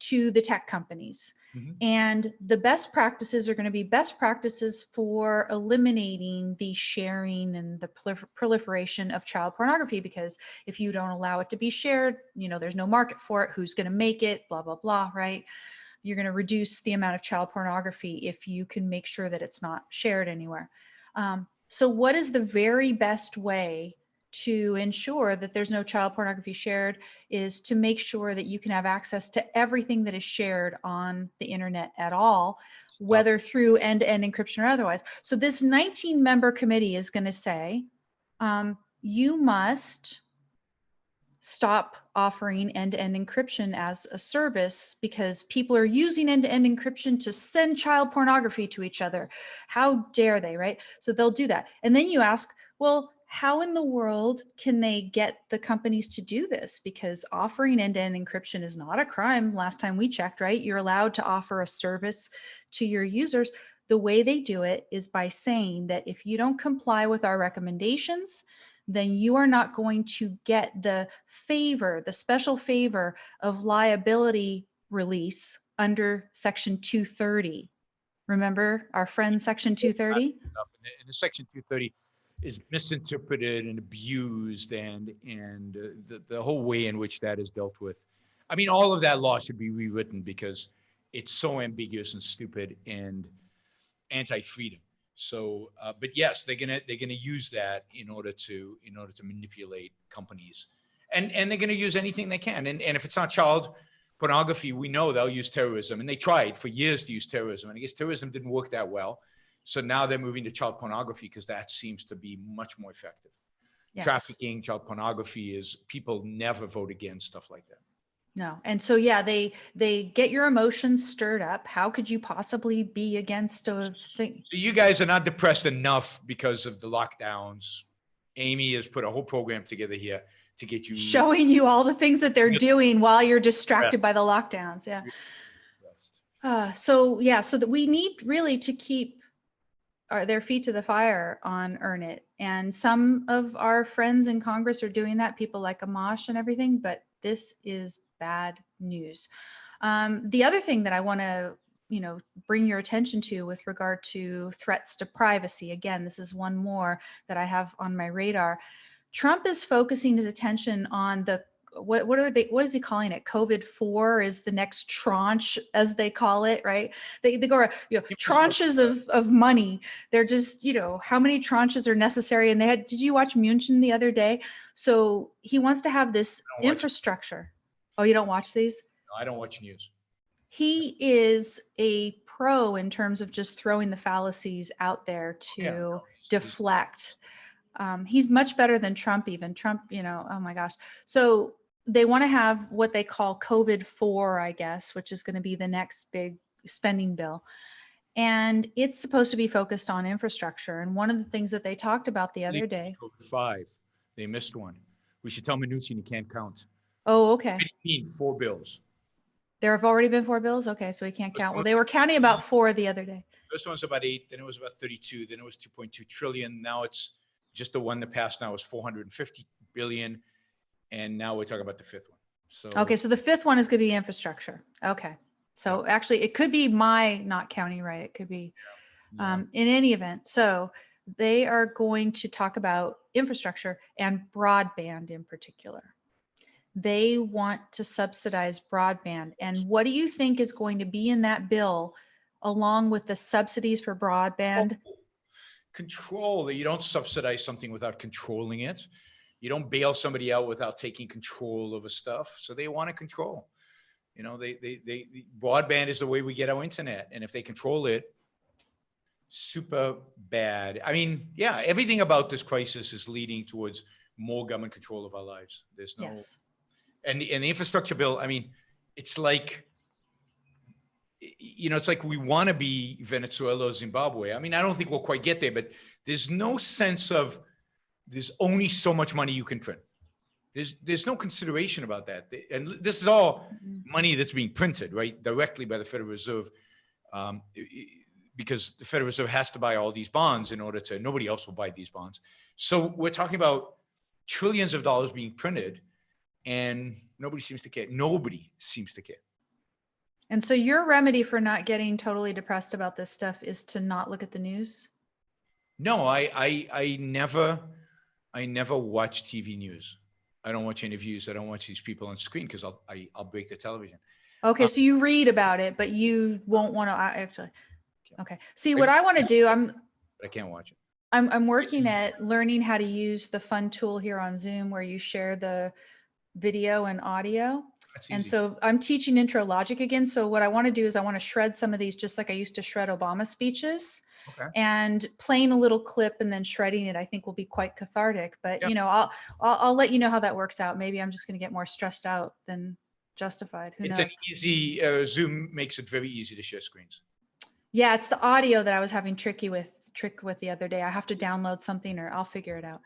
to the tech companies. Mhm. And the best practices are going to be best practices for eliminating the sharing and the proliferation of child pornography, because if you don't allow it to be shared, there's no market for it. Who's going to make it? Blah, blah, blah, right? You're going to reduce the amount of child pornography if you can make sure that it's not shared anywhere. So what is the very best way to ensure that there's no child pornography shared is to make sure that you can have access to everything that is shared on the internet at all, whether through end-to-end encryption or otherwise. So this 19-member committee is going to say, you must stop offering end-to-end encryption as a service because people are using end-to-end encryption to send child pornography to each other. How dare they, right? So they'll do that. And then you ask, well, how in the world can they get the companies to do this? Because offering end-to-end encryption is not a crime. Last time we checked, right? You're allowed to offer a service to your users. The way they do it is by saying that if you don't comply with our recommendations, then you are not going to get the special favor of liability release under Section 230. Remember our friend Section 230? And the Section 230 is misinterpreted and abused, and the whole way in which that is dealt with. I mean, all of that law should be rewritten because it's so ambiguous and stupid and anti-freedom. So, but yes, they're gonna use that in order to manipulate companies, and they're gonna use anything they can. And if it's not child pornography, we know they'll use terrorism, and they tried for years to use terrorism, and I guess terrorism didn't work that well. So now they're moving to child pornography because that seems to be much more effective. Yes. Trafficking, child pornography is, people never vote against stuff like that. No. And so, yeah, they get your emotions stirred up. How could you possibly be against a thing? So you guys are not depressed enough because of the lockdowns. Amy has put a whole program together here to get you, showing you all the things that they're doing while you're distracted by the lockdowns. Yeah. So that we need really to keep their feet to the fire on Earn It. And some of our friends in Congress are doing that, people like Amash and everything, but this is bad news. The other thing that I want to, bring your attention to with regard to threats to privacy, again, this is one more that I have on my radar. Trump is focusing his attention on the what is he calling it? COVID-4 is the next tranche, as they call it, right? They go, tranches of money. They're just, how many tranches are necessary? And did you watch München the other day? So he wants to have this infrastructure. Oh, you don't watch these? No, I don't watch news. He is a pro in terms of just throwing the fallacies out there to deflect. He's much better than Trump, even. Trump, oh my gosh. So they want to have what they call COVID-4, I guess, which is going to be the next big spending bill. And it's supposed to be focused on infrastructure. And one of the things that they talked about the other day. COVID-5, they missed one. We should tell Mnuchin he can't count. Oh, okay. 4 bills. There have already been 4 bills? Okay, so he can't count. Well, they were counting about 4 the other day. First one was about 8, then it was about 32, then it was 2.2 trillion. Now it's just the one that passed now is 450 billion. And now we're talking about the 5th one. So okay, so the 5th one is going to be infrastructure. Okay. So actually it could be my not counting right. It could be in any event. So they are going to talk about infrastructure and broadband in particular. They want to subsidize broadband. And what do you think is going to be in that bill along with the subsidies for broadband? Control. You don't subsidize something without controlling it. You don't bail somebody out without taking control over stuff. So they want to control. Broadband is the way we get our internet. And if they control it, super bad. I mean, everything about this crisis is leading towards more government control of our lives. There's no, and the infrastructure bill, I mean, it's like it's like we want to be Venezuela or Zimbabwe. I mean, I don't think we'll quite get there, but there's no sense of there's only so much money you can print. There's no consideration about that. And this is all money that's being printed, right, directly by the Federal Reserve, because the Federal Reserve has to buy all these bonds in order to, nobody else will buy these bonds. So we're talking about trillions of dollars being printed, and nobody seems to care. Nobody seems to care. And so your remedy for not getting totally depressed about this stuff is to not look at the news? No, I never watch TV news. I don't watch interviews. I don't watch these people on screen because I'll break the television. Okay, so you read about it, but you won't want to actually. Okay. See, what I want to do, But I can't watch it. I'm working at learning how to use the fun tool here on Zoom where you share the video and audio. And so I'm teaching intro logic again. So what I want to do is I want to shred some of these just like I used to shred Obama speeches. Okay. And playing a little clip and then shredding it, I think will be quite cathartic. But Yeah. I'll let you know how that works out. Maybe I'm just going to get more stressed out than justified. Who knows? It's an easy, Zoom makes it very easy to share screens. Yeah, it's the audio that I was having trick with the other day. I have to download something or I'll figure it out.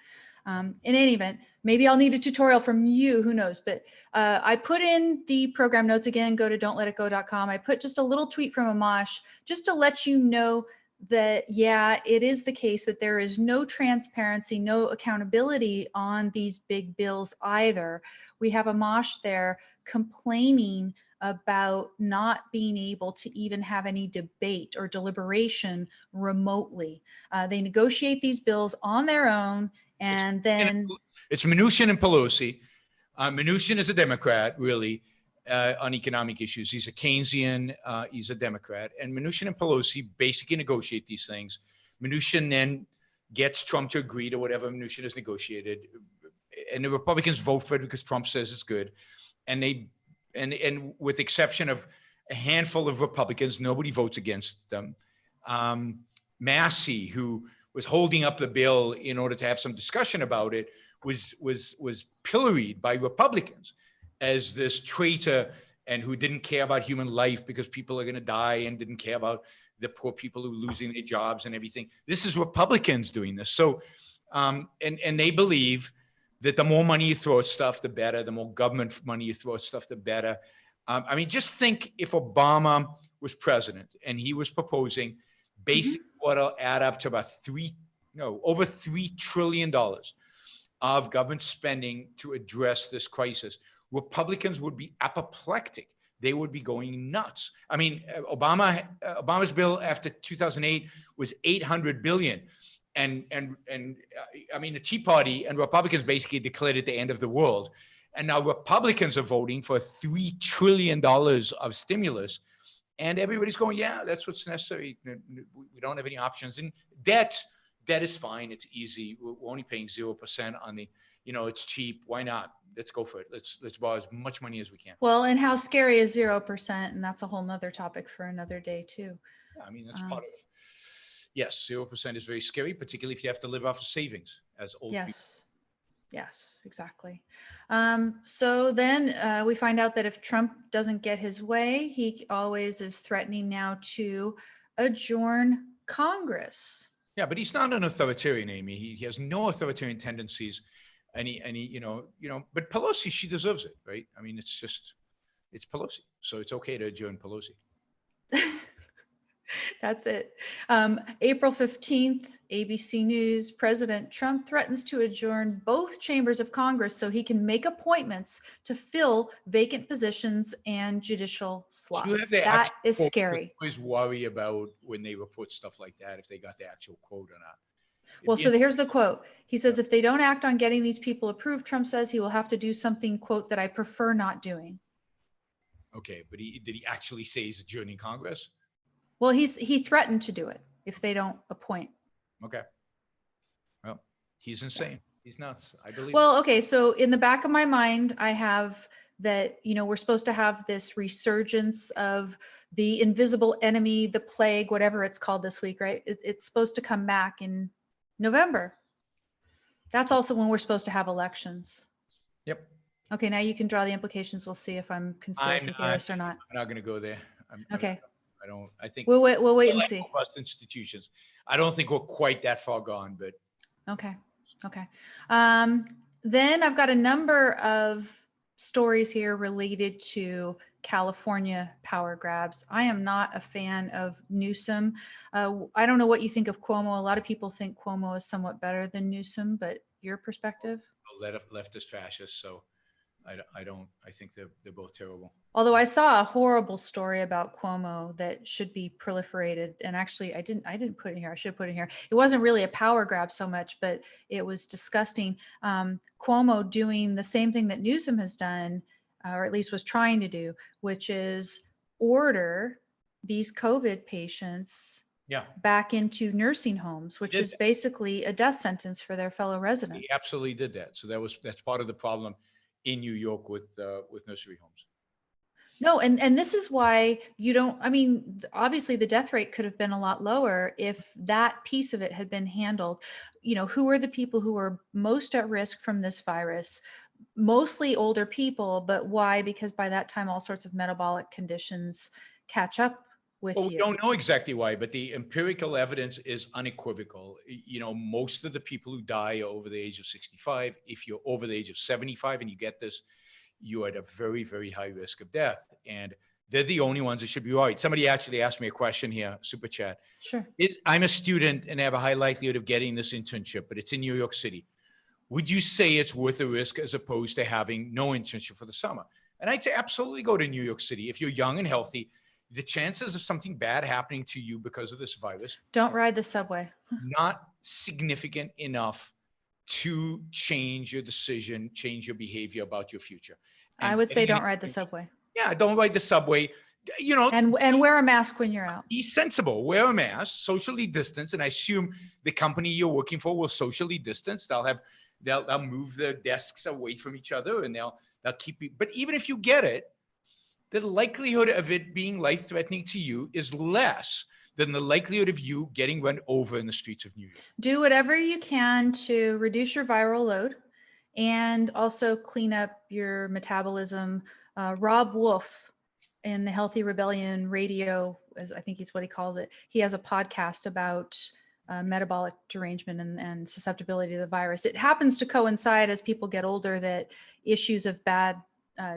In any event, maybe I'll need a tutorial from you, who knows, but I put in the program notes again, go to don'tletitgo.com. I put just a little tweet from Amash just to let you know that, yeah, it is the case that there is no transparency, no accountability on these big bills either. We have Amash there complaining about not being able to even have any debate or deliberation remotely. They negotiate these bills on their own, and then it's Mnuchin and Pelosi. Mnuchin is a Democrat, really, on economic issues. He's a Keynesian, he's a Democrat. And Mnuchin and Pelosi basically negotiate these things. Mnuchin then gets Trump to agree to whatever Mnuchin has negotiated. And the Republicans vote for it because Trump says it's good. And and with the exception of a handful of Republicans, nobody votes against them. Massey, who was holding up the bill in order to have some discussion about it, was pilloried by Republicans as this traitor and who didn't care about human life because people are going to die, and didn't care about the poor people who are losing their jobs and everything. This is Republicans doing this. So, and they believe that the more money you throw at stuff, the better. The more government money you throw at stuff, the better. I mean, just think if Obama was president and he was proposing basically what'll add up to about over $3 trillion of government spending to address this crisis. Republicans would be apoplectic. They would be going nuts. I mean, Obama's bill after 2008 was $800 billion. And I mean, the Tea Party and Republicans basically declared it the end of the world. And now Republicans are voting for $3 trillion of stimulus. And everybody's going, yeah, that's what's necessary. We don't have any options. And debt is fine. It's easy. We're only paying 0% on the, it's cheap. Why not? Let's go for it. Let's borrow as much money as we can. Well, and how scary is 0%? And that's a whole nother topic for another day too. I mean, that's part of it. Yes, 0% is very scary, particularly if you have to live off of savings as old people. Yes, exactly. So then we find out that if Trump doesn't get his way, he always is threatening now to adjourn Congress. Yeah, but he's not an authoritarian, Amy. He has no authoritarian tendencies. But Pelosi, she deserves it, right? I mean, it's Pelosi. So it's okay to adjourn Pelosi. That's it. April 15th, ABC News, President Trump threatens to adjourn both chambers of Congress so he can make appointments to fill vacant positions and judicial slots. That is scary. I always worry about when they report stuff like that, if they got the actual quote or not. Well, so here's the quote. He says, if they don't act on getting these people approved, Trump says he will have to do something, quote, that I prefer not doing. Okay, but did he actually say he's adjourning Congress? Well, he threatened to do it if they don't appoint. Okay. Well, he's insane. He's nuts. I believe. Well, okay. So in the back of my mind, I have that, we're supposed to have this resurgence of the invisible enemy, the plague, whatever it's called this week, right? It's supposed to come back in November. That's also when we're supposed to have elections. Yep. Okay. Now you can draw the implications. We'll see if I'm conspiracy theorist or not. I'm not going to go there. Okay. I think We'll wait and like see. robust institutions. I don't think we're quite that far gone, but Okay. Okay. Then I've got a number of stories here related to California power grabs. I am not a fan of Newsom. I don't know what you think of Cuomo. A lot of people think Cuomo is somewhat better than Newsom, but your perspective? leftist fascists. So I think they're both terrible. Although I saw a horrible story about Cuomo that should be proliferated, and actually I didn't put it here. I should have put it here. It wasn't really a power grab so much, but it was disgusting. Cuomo doing the same thing that Newsom has done, or at least was trying to do, which is order these COVID patients Yeah, back into nursing homes, which is basically a death sentence for their fellow he residents. absolutely did that. So that's part of the problem in New York with nursery homes. No, and this is why you don't, I mean, obviously the death rate could have been a lot lower if that piece of it had been handled. You know, who are the people who are most at risk from this virus? Mostly older people, but why? Because by that time, all sorts of metabolic conditions catch up with Well, we you. don't know exactly why, but the empirical evidence is unequivocal. Most of the people who die are over the age of 65. If you're over the age of 75 and you get this, you're at a very, very high risk of death. And they're the only ones that should be right. Somebody actually asked me a question here, super chat. Sure. I'm a student and have a high likelihood of getting this internship, but it's in New York City. Would you say it's worth the risk as opposed to having no internship for the summer? And I'd say absolutely go to New York City. If you're young and healthy, the chances of something bad happening to you because of this virus, Don't ride the subway. not significant enough to change your decision, change your behavior about your future. I would say don't ride the subway. Yeah, don't ride the subway. And wear a mask when you're out. Be sensible. Wear a mask, socially distance, and I assume the company you're working for will socially distance. They'll move their desks away from each other, and they'll keep you. But even if you get it, the likelihood of it being life-threatening to you is less than the likelihood of you getting run over in the streets of New York. Do whatever you can to reduce your viral load and also clean up your metabolism. Rob Wolf in the Healthy Rebellion Radio, as I think is what he calls it, he has a podcast about metabolic derangement and susceptibility to the virus. It happens to coincide as people get older that issues of bad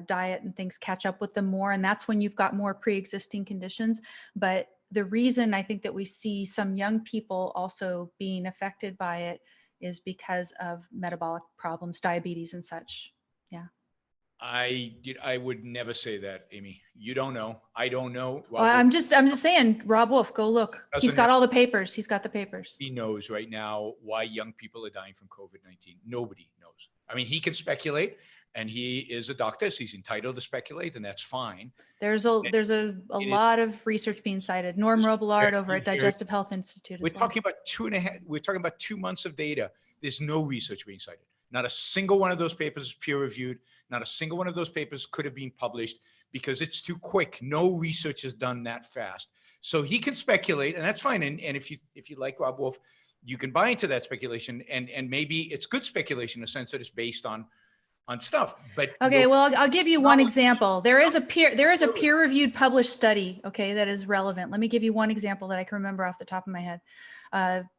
diet and things catch up with them more. And that's when you've got more pre-existing conditions. But the reason I think that we see some young people also being affected by it is because of metabolic problems, diabetes and such. Yeah. I would never say that, Amy. You don't know. I don't know. Well, I'm just saying, Rob Wolf, go look. He's got all the papers. He's got the papers. He knows right now why young people are dying from COVID-19. Nobody knows. I mean, he can speculate, and he is a doctor, so he's entitled to speculate, and that's fine. There's a lot of research being cited. Norm Robillard over at Digestive Health Institute. We're talking about 2 months of data. There's no research being cited. Not a single one of those papers is peer reviewed. Not a single one of those papers could have been published because it's too quick. No research is done that fast. So he can speculate, and that's fine. And if you like Rob Wolf, you can buy into that speculation, and maybe it's good speculation in the sense that it's based on stuff. But okay, well, I'll give you one example. There is a peer-reviewed published study, okay, that is relevant. Let me give you one example that I can remember off the top of my head.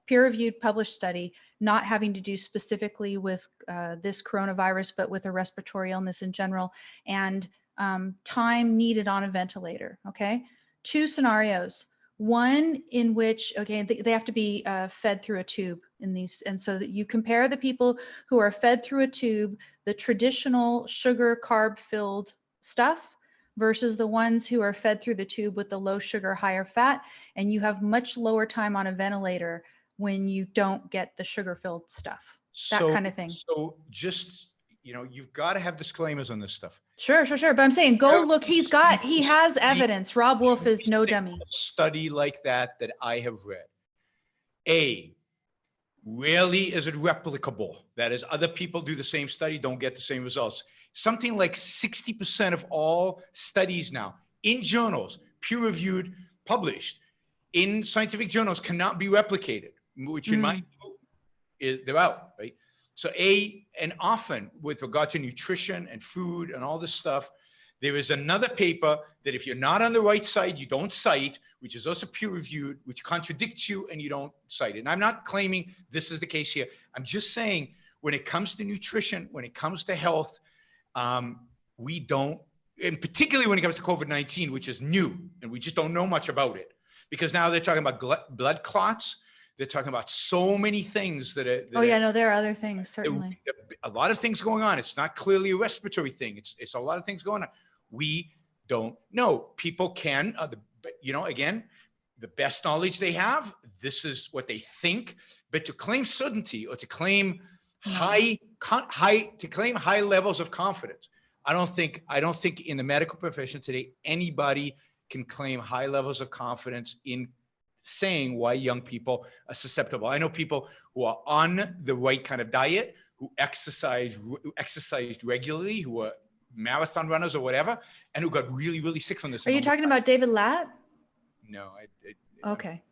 Peer-reviewed published study, not having to do specifically with this coronavirus, but with a respiratory illness in general, and time needed on a ventilator. Okay, 2 scenarios. One in which, okay, they have to be fed through a tube in these. And so that you compare the people who are fed through a tube, the traditional sugar carb filled stuff, versus the ones who are fed through the tube with the low sugar, higher fat. And you have much lower time on a ventilator when you don't get the sugar filled stuff, that kind of thing. So just, you've got to have disclaimers on this stuff. Sure. But I'm saying, go look. He has evidence. Rob Wolf is no dummy. A study like that I have read. Rarely is it replicable. That is, other people do the same study, don't get the same results. Something like 60% of all studies now in journals, peer-reviewed, published in scientific journals cannot be replicated, which in my view, they're out, right? So and often with regard to nutrition and food and all this stuff, There is another paper that if you're not on the right side, you don't cite, which is also peer reviewed, which contradicts you and you don't cite it. And I'm not claiming this is the case here. I'm just saying when it comes to nutrition, when it comes to health, we don't, and particularly when it comes to COVID-19, which is new and we just don't know much about it, because now they're talking about blood clots. They're talking about so many things that are. Oh yeah, no, there are other things, certainly. A lot of things going on. It's not clearly a respiratory thing. It's a lot of things going on. We don't know. People can, again, the best knowledge they have, this is what they think. But to claim certainty or to claim high levels of confidence, I don't think in the medical profession today anybody can claim high levels of confidence in saying why young people are susceptible. I know people who are on the right kind of diet, who exercised regularly, who are marathon runners or whatever, and who got really, really sick from this. Are you talking about David Latt? No. Okay.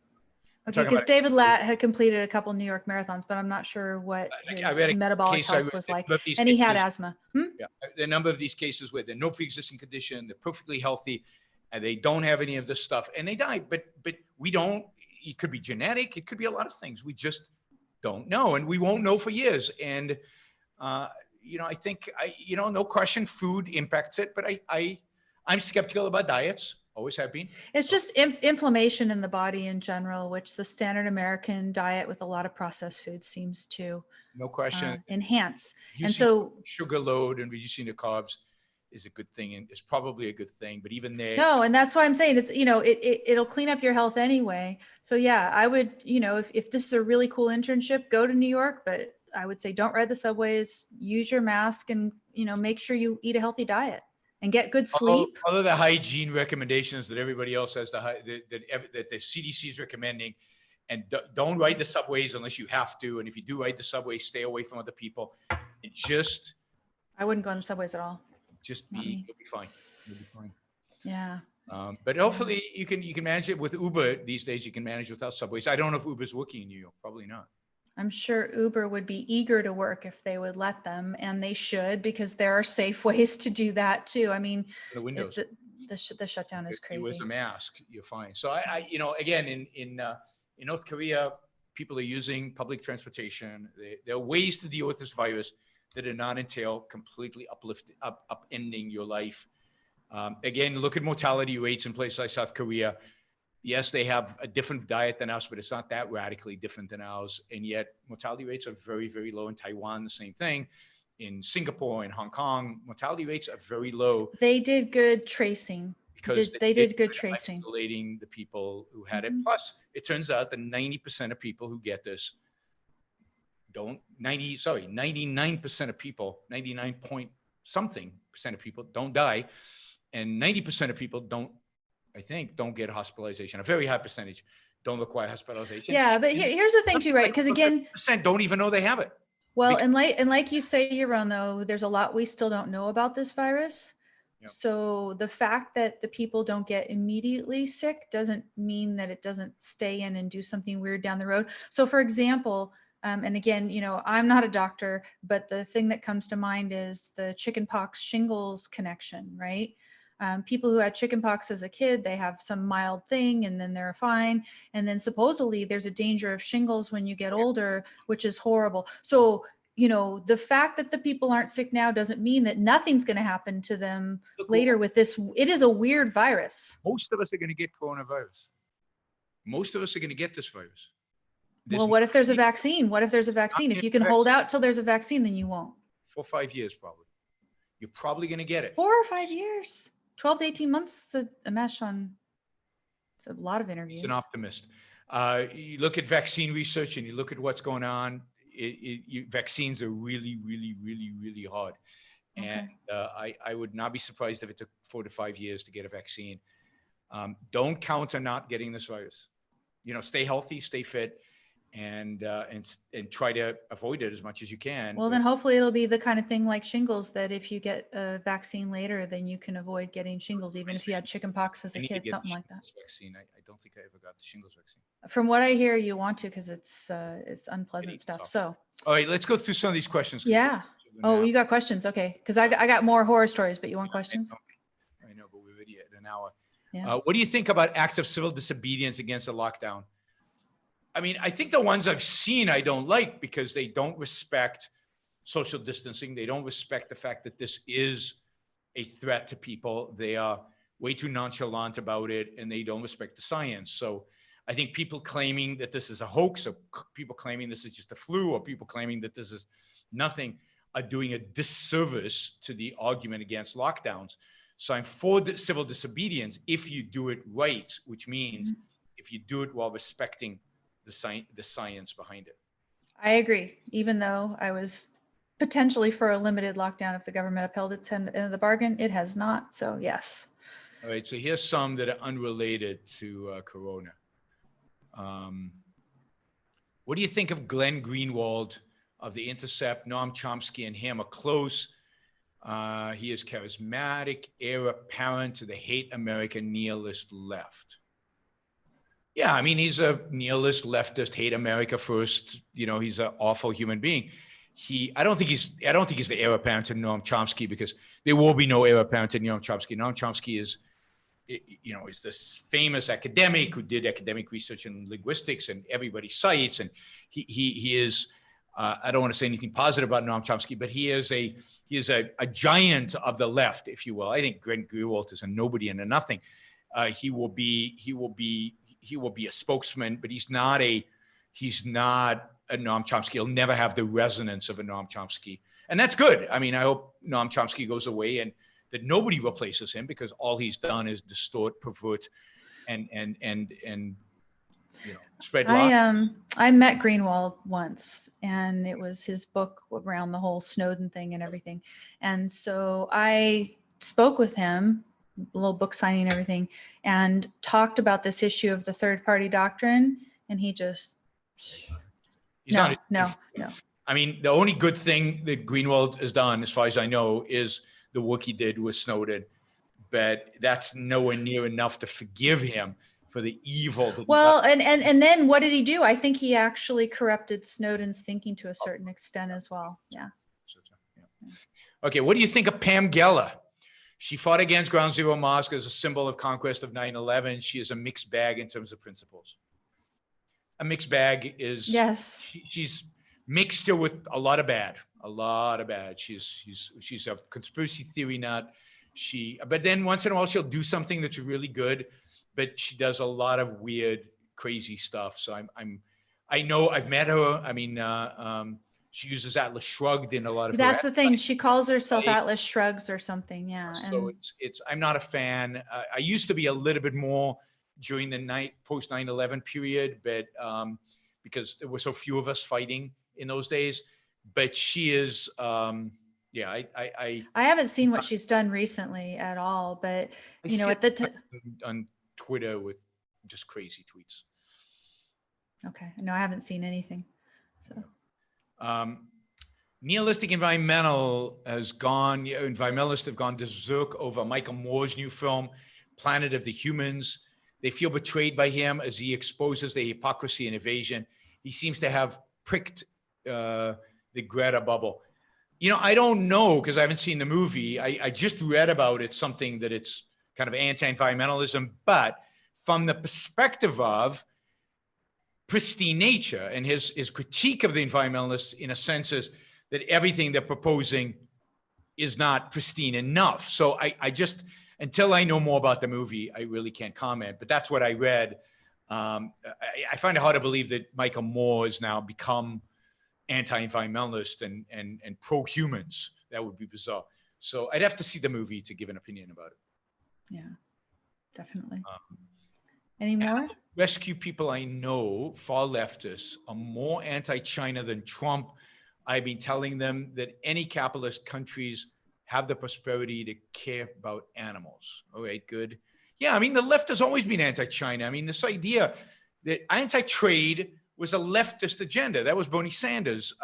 Okay, because David Latt had completed a couple New York marathons, but I'm not sure what his metabolic health was like. And he had asthma. Yeah, the number of these cases where they're no pre-existing condition, they're perfectly healthy, and they don't have any of this stuff, and they die. But we don't. It could be genetic. It could be a lot of things. We just don't know, and we won't know for years. And I think no question, food impacts it. But I'm skeptical about diets. Always have been. It's just inflammation in the body in general, which the standard American diet with a lot of processed food seems to no question enhance. Reducing and so sugar load and reducing the carbs is a good thing, and it's probably a good thing. But even there, no, and that's why I'm saying it's it'll clean up your health anyway. So yeah, I would if this is a really cool internship, go to New York, but I would say don't ride the subways, use your mask, and make sure you eat a healthy diet. And get good sleep. All of the hygiene recommendations that everybody else has, that the CDC is recommending, and don't ride the subways unless you have to. And if you do ride the subway, stay away from other people. And I wouldn't go on the subways at all. You'll be fine. You'll be fine. Yeah. But hopefully you can manage it with Uber these days. You can manage without subways. I don't know if Uber's working in New York. Probably not. I'm sure Uber would be eager to work if they would let them, and they should, because there are safe ways to do that too. I mean, the windows. The shutdown is crazy. With the mask, you're fine. So again, in North Korea, people are using public transportation. There are ways to deal with this virus that do not entail completely upending your life. Again, look at mortality rates in places like South Korea. Yes, they have a different diet than us, but it's not that radically different than ours. And yet mortality rates are very, very low. In Taiwan, the same thing. In Singapore and Hong Kong, mortality rates are very low. They did good tracing. Because they did good tracing. Isolating the people who had it. Plus, it turns out that 90% of people who get this 99% of people, 99 point something percent of people don't die. And 90% of people don't get hospitalization. A very high percentage don't require hospitalization. Yeah, but here's the thing too, right? Because again, percent don't even know they have it. Well, and like you say, Yaron, though, there's a lot we still don't know about this virus. Yep. So the fact that the people don't get immediately sick doesn't mean that it doesn't stay in and do something weird down the road. So for example, and again, I'm not a doctor, but the thing that comes to mind is the chickenpox shingles connection, right? People who had chickenpox as a kid, they have some mild thing and then they're fine. And then supposedly there's a danger of shingles when you get older, which is horrible. So, the fact that the people aren't sick now doesn't mean that nothing's going to happen to them later with this. It is a weird virus. Most of us are going to get coronavirus. Most of us are going to get this virus. Well, what if there's a vaccine? What if there's a vaccine? If you can hold out till there's a vaccine, then you won't. 4 or 5 years, probably. You're probably going to get it. 4 or 5 years. 12 to 18 months, a mesh on. It's a lot of interviews. He's an optimist. You look at vaccine research and you look at what's going on. Vaccines are really, really, really, really hard. Okay. And I would not be surprised if it took 4 to 5 years to get a vaccine. Don't count on not getting this virus. Stay healthy, stay fit, and try to avoid it as much as you can. Well, then hopefully it'll be the kind of thing like shingles that if you get a vaccine later, then you can avoid getting shingles, even if you had chickenpox as a kid, something like that. Vaccine. I don't think I ever got the shingles vaccine. From what I hear, you want to, because it's unpleasant stuff. So. All right, let's go through some of these questions. Yeah. Oh, you got questions? Okay, because I got more horror stories, but you want questions? an hour. Yeah. What do you think about acts of civil disobedience against the lockdown? I mean, I think the ones I've seen I don't like because they don't respect social distancing. They don't respect the fact that this is a threat to people. They are way too nonchalant about it, and they don't respect the science. So I think people claiming that this is a hoax, or people claiming this is just a flu, or people claiming that this is nothing, are doing a disservice to the argument against lockdowns. So I'm for civil disobedience if you do it right, which means if you do it while respecting the science behind it. I agree, even though I was potentially for a limited lockdown if the government upheld its end of the bargain. It has not. So yes. All right. So here's some that are unrelated to Corona. What do you think of Glenn Greenwald of The Intercept? Noam Chomsky and him are close. He is charismatic, heir apparent to the hate American nihilist left. Yeah, I mean, he's a nihilist, leftist, hate America first. You know, he's an awful human being. I don't think he's the heir apparent to Noam Chomsky, because there will be no heir apparent to Noam Chomsky. Noam Chomsky is this famous academic who did academic research in linguistics, and everybody cites. And he is. I don't want to say anything positive about Noam Chomsky, but he is a giant of the left, if you will. I think Glenn Greenwald is a nobody and a nothing. He will be a spokesman, but he's not a Noam Chomsky. He'll never have the resonance of a Noam Chomsky. And that's good. I mean, I hope Noam Chomsky goes away and that nobody replaces him, because all he's done is distort, pervert, and spread lies. I met Greenwald once, and it was his book around the whole Snowden thing and everything. And so I spoke with him, a little book signing and everything, and talked about this issue of the third party doctrine. And he just, no. I mean, the only good thing that Greenwald has done, as far as I know, is the work he did with Snowden. But that's nowhere near enough to forgive him for the evil. And then what did he do? I think he actually corrupted Snowden's thinking to a certain extent as well. Yeah. Okay, what do you think of Pam Geller? She fought against Ground Zero Mosque as a symbol of conquest of 9/11. She is a mixed bag in terms of principles. A mixed bag is, yes, she's mixed her with a lot of bad. She's a conspiracy theory nut. But then once in a while she'll do something that's really good, but she does a lot of weird, crazy stuff. So I know, I've met her. I mean, she uses Atlas Shrugged in a lot of. That's the thing. She calls herself Atlas Shrugs or something. Yeah. So I'm not a fan. I used to be a little bit more during the post 9/11 period, but because there were so few of us fighting in those days. But she is, I haven't seen what she's done recently at all, but on Twitter with just crazy tweets. Okay, no, I haven't seen anything. So. Nihilistic environmentalists have gone berserk over Michael Moore's new film, Planet of the Humans. They feel betrayed by him as he exposes the hypocrisy and evasion. He seems to have pricked the Greta bubble. I don't know, because I haven't seen the movie. I just read about it, something that it's kind of anti-environmentalism, but from the perspective of pristine nature, and his critique of the environmentalists, in a sense, is that everything they're proposing is not pristine enough. So I just, until I know more about the movie, I really can't comment, but that's what I read. I find it hard to believe that Michael Moore has now become anti-environmentalist and pro-humans. That would be bizarre. So I'd have to see the movie to give an opinion about it. Yeah, definitely. Any more? Rescue people I know, far leftists, are more anti-China than Trump. I've been telling them that any capitalist countries have the prosperity to care about animals. All right, good. Yeah, I mean, the left has always been anti-China. I mean, this idea that anti-trade was a leftist agenda. That was Bernie Sanders.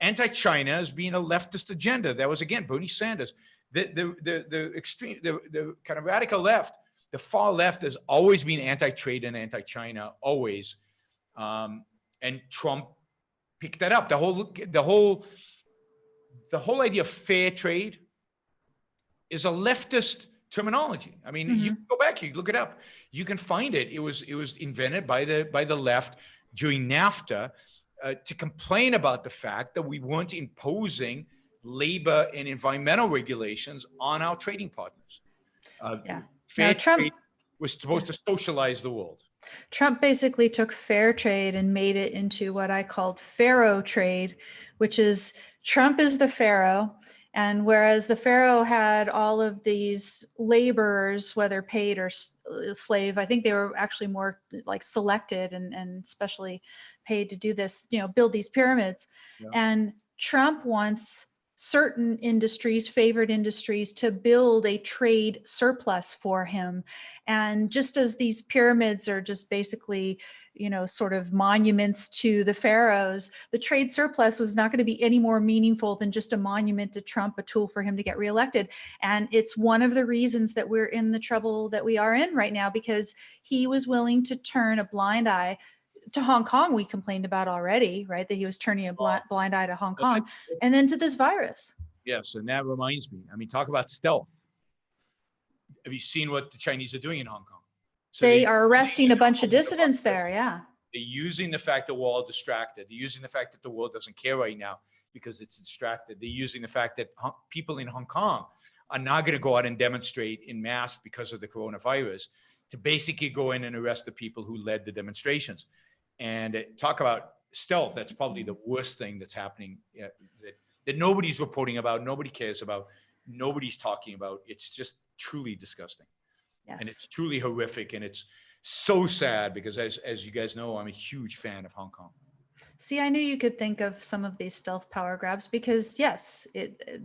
Anti-China as being a leftist agenda. That was, again, Bernie Sanders. The extreme, the kind of radical left, the far left has always been anti-trade and anti-China, always. And Trump picked that up. The whole idea of fair trade is a leftist terminology. I mean, you Mhm. can go back, you look it up, you can find it. It was invented by the left during NAFTA to complain about the fact that we weren't imposing labor and environmental regulations on our trading partners. Yeah. Fair Now, Trump, trade was supposed to socialize the world. Trump basically took fair trade and made it into what I called pharaoh trade, which is Trump is the pharaoh. And whereas the pharaoh had all of these laborers, whether paid or slave, I think they were actually more like selected and specially paid to do this, build these pyramids. Yeah. And Trump wants certain industries, favored industries, to build a trade surplus for him. And just as these pyramids are just basically, sort of monuments to the pharaohs, the trade surplus was not going to be any more meaningful than just a monument to Trump, a tool for him to get reelected. And it's one of the reasons that we're in the trouble that we are in right now, because he was willing to turn a blind eye to Hong Kong. We complained about already, right? That he was turning a blind eye to Hong Kong, and then to this virus. Yes, and that reminds me. I mean, talk about stealth. Have you seen what the Chinese are doing in Hong Kong? So they are arresting a bunch of dissidents there. Yeah. They're using the fact that we're all distracted. They're using the fact that the world doesn't care right now because it's distracted. They're using the fact that people in Hong Kong are not going to go out and demonstrate in mass because of the coronavirus, to basically go in and arrest the people who led the demonstrations. And talk about stealth. That's probably the worst thing that's happening that nobody's reporting about, nobody cares about, nobody's talking about. It's just truly disgusting. Yes. And it's truly horrific. And it's so sad because as you guys know, I'm a huge fan of Hong Kong. See, I knew you could think of some of these stealth power grabs because yes,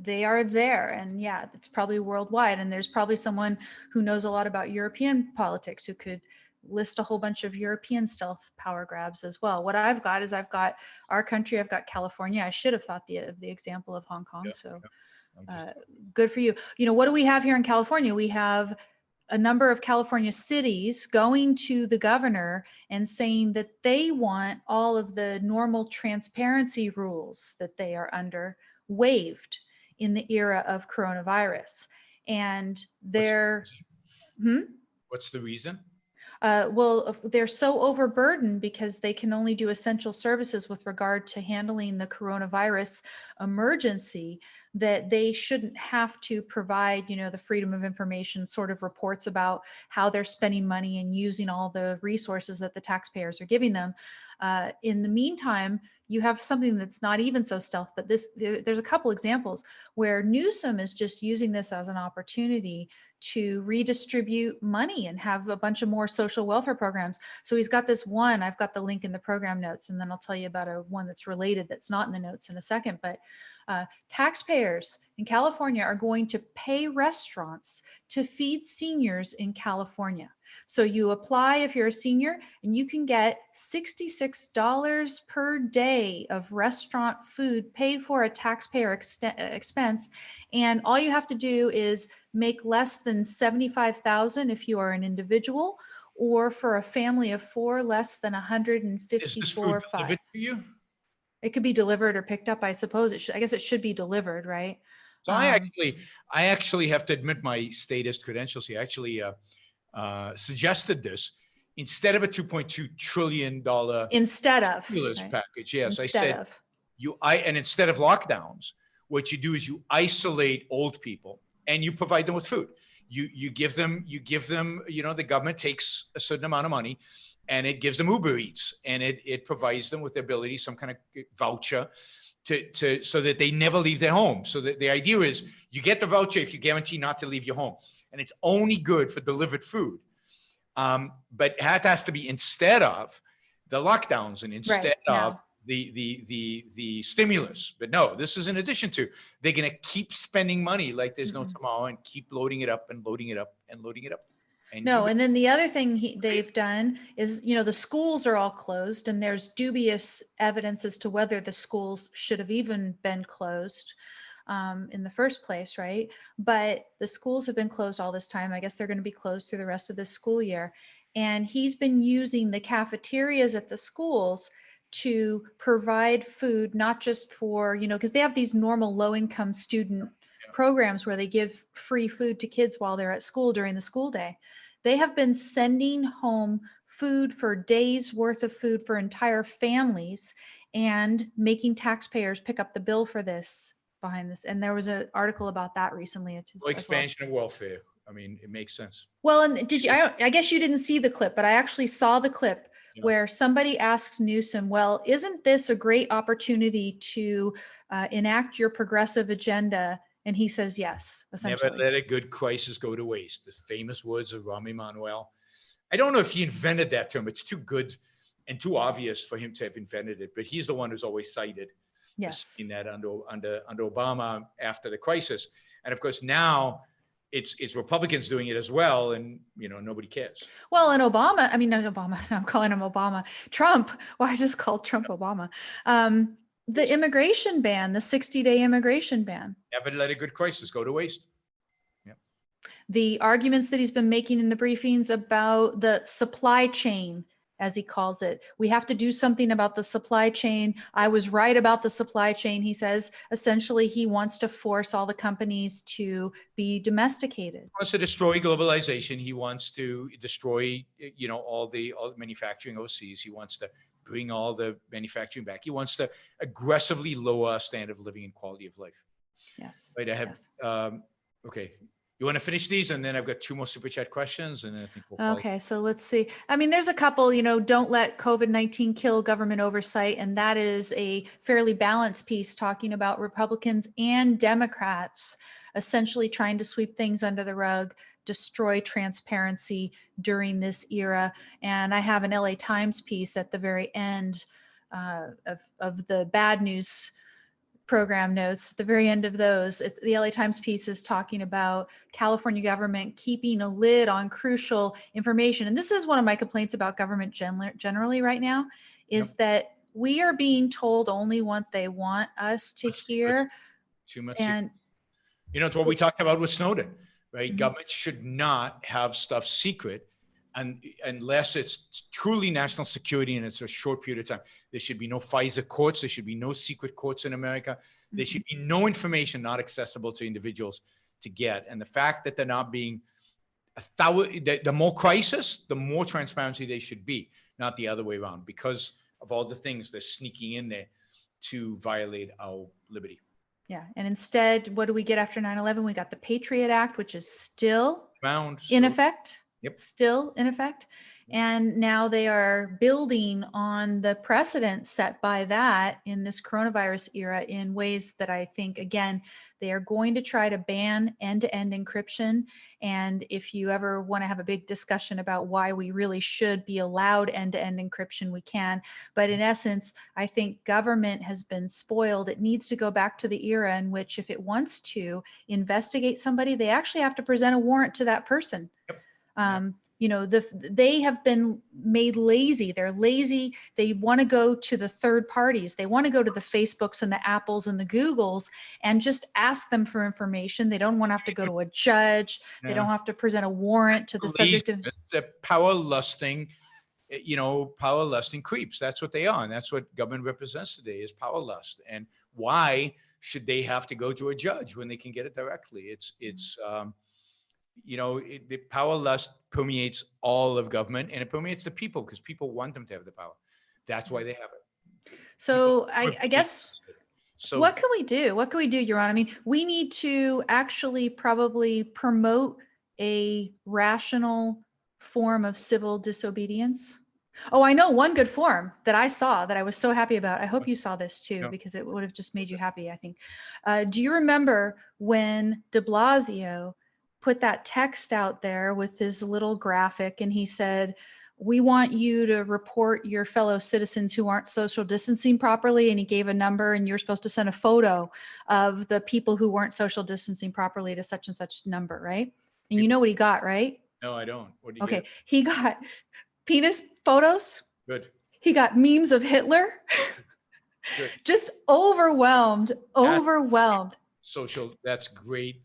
they are there. And yeah, it's probably worldwide. And there's probably someone who knows a lot about European politics who could list a whole bunch of European stealth power grabs as well. What I've got is I've got our country, I've got California. I should have thought of the example of Hong Kong. So good for you. What do we have here in California? We have a number of California cities going to the governor and saying that they want all of the normal transparency rules that they are under waived in the era of coronavirus. And what's the reason? Well, they're so overburdened because they can only do essential services with regard to handling the coronavirus emergency, that they shouldn't have to provide, the freedom of information sort of reports about how they're spending money and using all the resources that the taxpayers are giving them. In the meantime, you have something that's not even so stealth, but there's a couple examples where Newsom is just using this as an opportunity to redistribute money and have a bunch of more social welfare programs. So he's got this one, I've got the link in the program notes, and then I'll tell you about one that's related that's not in the notes in a second. But taxpayers in California are going to pay restaurants to feed seniors in California. So you apply if you're a senior, and you can get $66 per day of restaurant food paid for at taxpayer expense. And all you have to do is make less than $75,000 if you are an individual, or for a family of four, less than $154,500. Is this food delivered to you? It could be delivered or picked up, I suppose. I guess it should be delivered, right? So I actually have to admit my statist credentials here. I actually suggested this instead of a $2.2 trillion stimulus package. Yes, instead of lockdowns, what you do is you isolate old people and you provide them with food. You give them, the government takes a certain amount of money and it gives them Uber Eats, and it provides them with the ability, some kind of voucher so that they never leave their home. So that the idea is you get the voucher if you guarantee not to leave your home, and it's only good for delivered food. But that has to be instead of the lockdowns and instead of the stimulus. But no, this is in addition to. They're going to keep spending money like there's no tomorrow and keep loading it up and loading it up and loading it up. And then the other thing they've done is, the schools are all closed, and there's dubious evidence as to whether the schools should have even been closed in the first place, right? But the schools have been closed all this time. I guess they're going to be closed through the rest of this school year. And he's been using the cafeterias at the schools to provide food, not just for, because they have these normal low-income student programs where they give free food to kids while they're at school during the school day. They have been sending home food for days worth of food for entire families and making taxpayers pick up the bill for this behind this. And there was an article about that recently as well. Expansion of welfare. I mean, it makes sense. Well, and did you, I guess you didn't see the clip, but I actually saw the clip where somebody asks Newsom, well, isn't this a great opportunity to enact your progressive agenda? And he says, yes, essentially. Never let a good crisis go to waste. The famous words of Rahm Emanuel. I don't know if he invented that term. It's too good and too obvious for him to have invented it, but he's the one who's always cited in that under Obama after the crisis. And of course, now it's Republicans doing it as well. And, nobody cares. Well, and Obama, I mean, not Obama, I'm calling him Obama. Trump, well, I just called Trump Obama. The immigration ban, the 60-day immigration ban. Never let a good crisis go to waste. Yep. The arguments that he's been making in the briefings about the supply chain, as he calls it. We have to do something about the supply chain. I was right about the supply chain. He says, essentially, he wants to force all the companies to be domesticated. He wants to destroy globalization. He wants to destroy, all the manufacturing overseas. He wants to bring all the manufacturing back. He wants to aggressively lower our standard of living and quality of life. Yes. Right. I have, okay. You want to finish these? And then I've got 2 more super chat questions. And then I think we'll Okay. So let's see. I mean, there's a couple, don't let COVID-19 kill government oversight. And that is a fairly balanced piece talking about Republicans and Democrats essentially trying to sweep things under the rug, destroy transparency during this era. And I have an LA Times piece at the very end of the bad news program notes. At the very end of those, the LA Times piece is talking about California government keeping a lid on crucial information. And this is one of my complaints about government generally right now, is that we are being told only what they want us to hear. Too much. And it's what we talked about with Snowden, right? Mm-hmm. Government should not have stuff secret unless it's truly national security and it's a short period of time. There should be no FISA courts. There should be no secret courts in America. There should be no information not accessible to individuals to get. And the fact that they're not being the more crisis, the more transparency they should be, not the other way around, because of all the things they're sneaking in there to violate our liberty. Yeah. And instead, what do we get after 9/11? We got the Patriot Act, which is still in effect. Yep. Still in effect. And now they are building on the precedent set by that in this coronavirus era in ways that I think, again, they are going to try to ban end-to-end encryption. And if you ever want to have a big discussion about why we really should be allowed end-to-end encryption, we can. But in essence, I think government has been spoiled. It needs to go back to the era in which if it wants to investigate somebody, they actually have to present a warrant to that person. Yep. They have been made lazy. They're lazy. They want to go to the third parties. They want to go to the Facebooks and the Apples and the Googles and just ask them for information. They don't want to have to go to a judge. Yeah. They don't have to present a warrant to the subject of the power lusting creeps. That's what they are. And that's what government represents today, is power lust. And why should they have to go to a judge when they can get it directly? The power lust permeates all of government, and it permeates the people because people want them to have the power. That's why they have it. So I guess, what can we do? What can we do, Yaron? I mean, we need to actually probably promote a rational form of civil disobedience. Oh, I know one good form that I saw that I was so happy about. I hope you saw this too, because it would have just made you happy, I think. Do you remember when de Blasio put that text out there with his little graphic and he said, we want you to report your fellow citizens who aren't social distancing properly, and he gave a number and you're supposed to send a photo of the people who weren't social distancing properly to such and such number, right? And you know what he got, right? No, I don't. What did you get? He got penis photos. Good. He got memes of Hitler. Good. Just overwhelmed. Social, that's great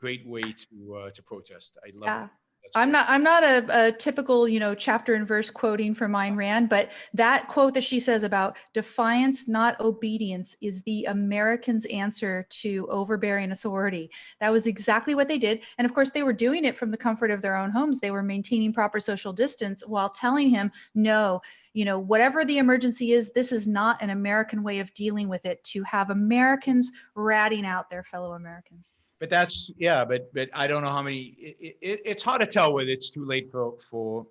way to protest. I love it. I'm not a typical, chapter and verse quoting from Ayn Rand, but that quote that she says about defiance, not obedience, is the Americans' answer to overbearing authority. That was exactly what they did. And of course, they were doing it from the comfort of their own homes. They were maintaining proper social distance while telling him, no, whatever the emergency is, this is not an American way of dealing with it, to have Americans ratting out their fellow Americans. But that's, yeah, but I don't know how many, it's hard to tell whether it's too late for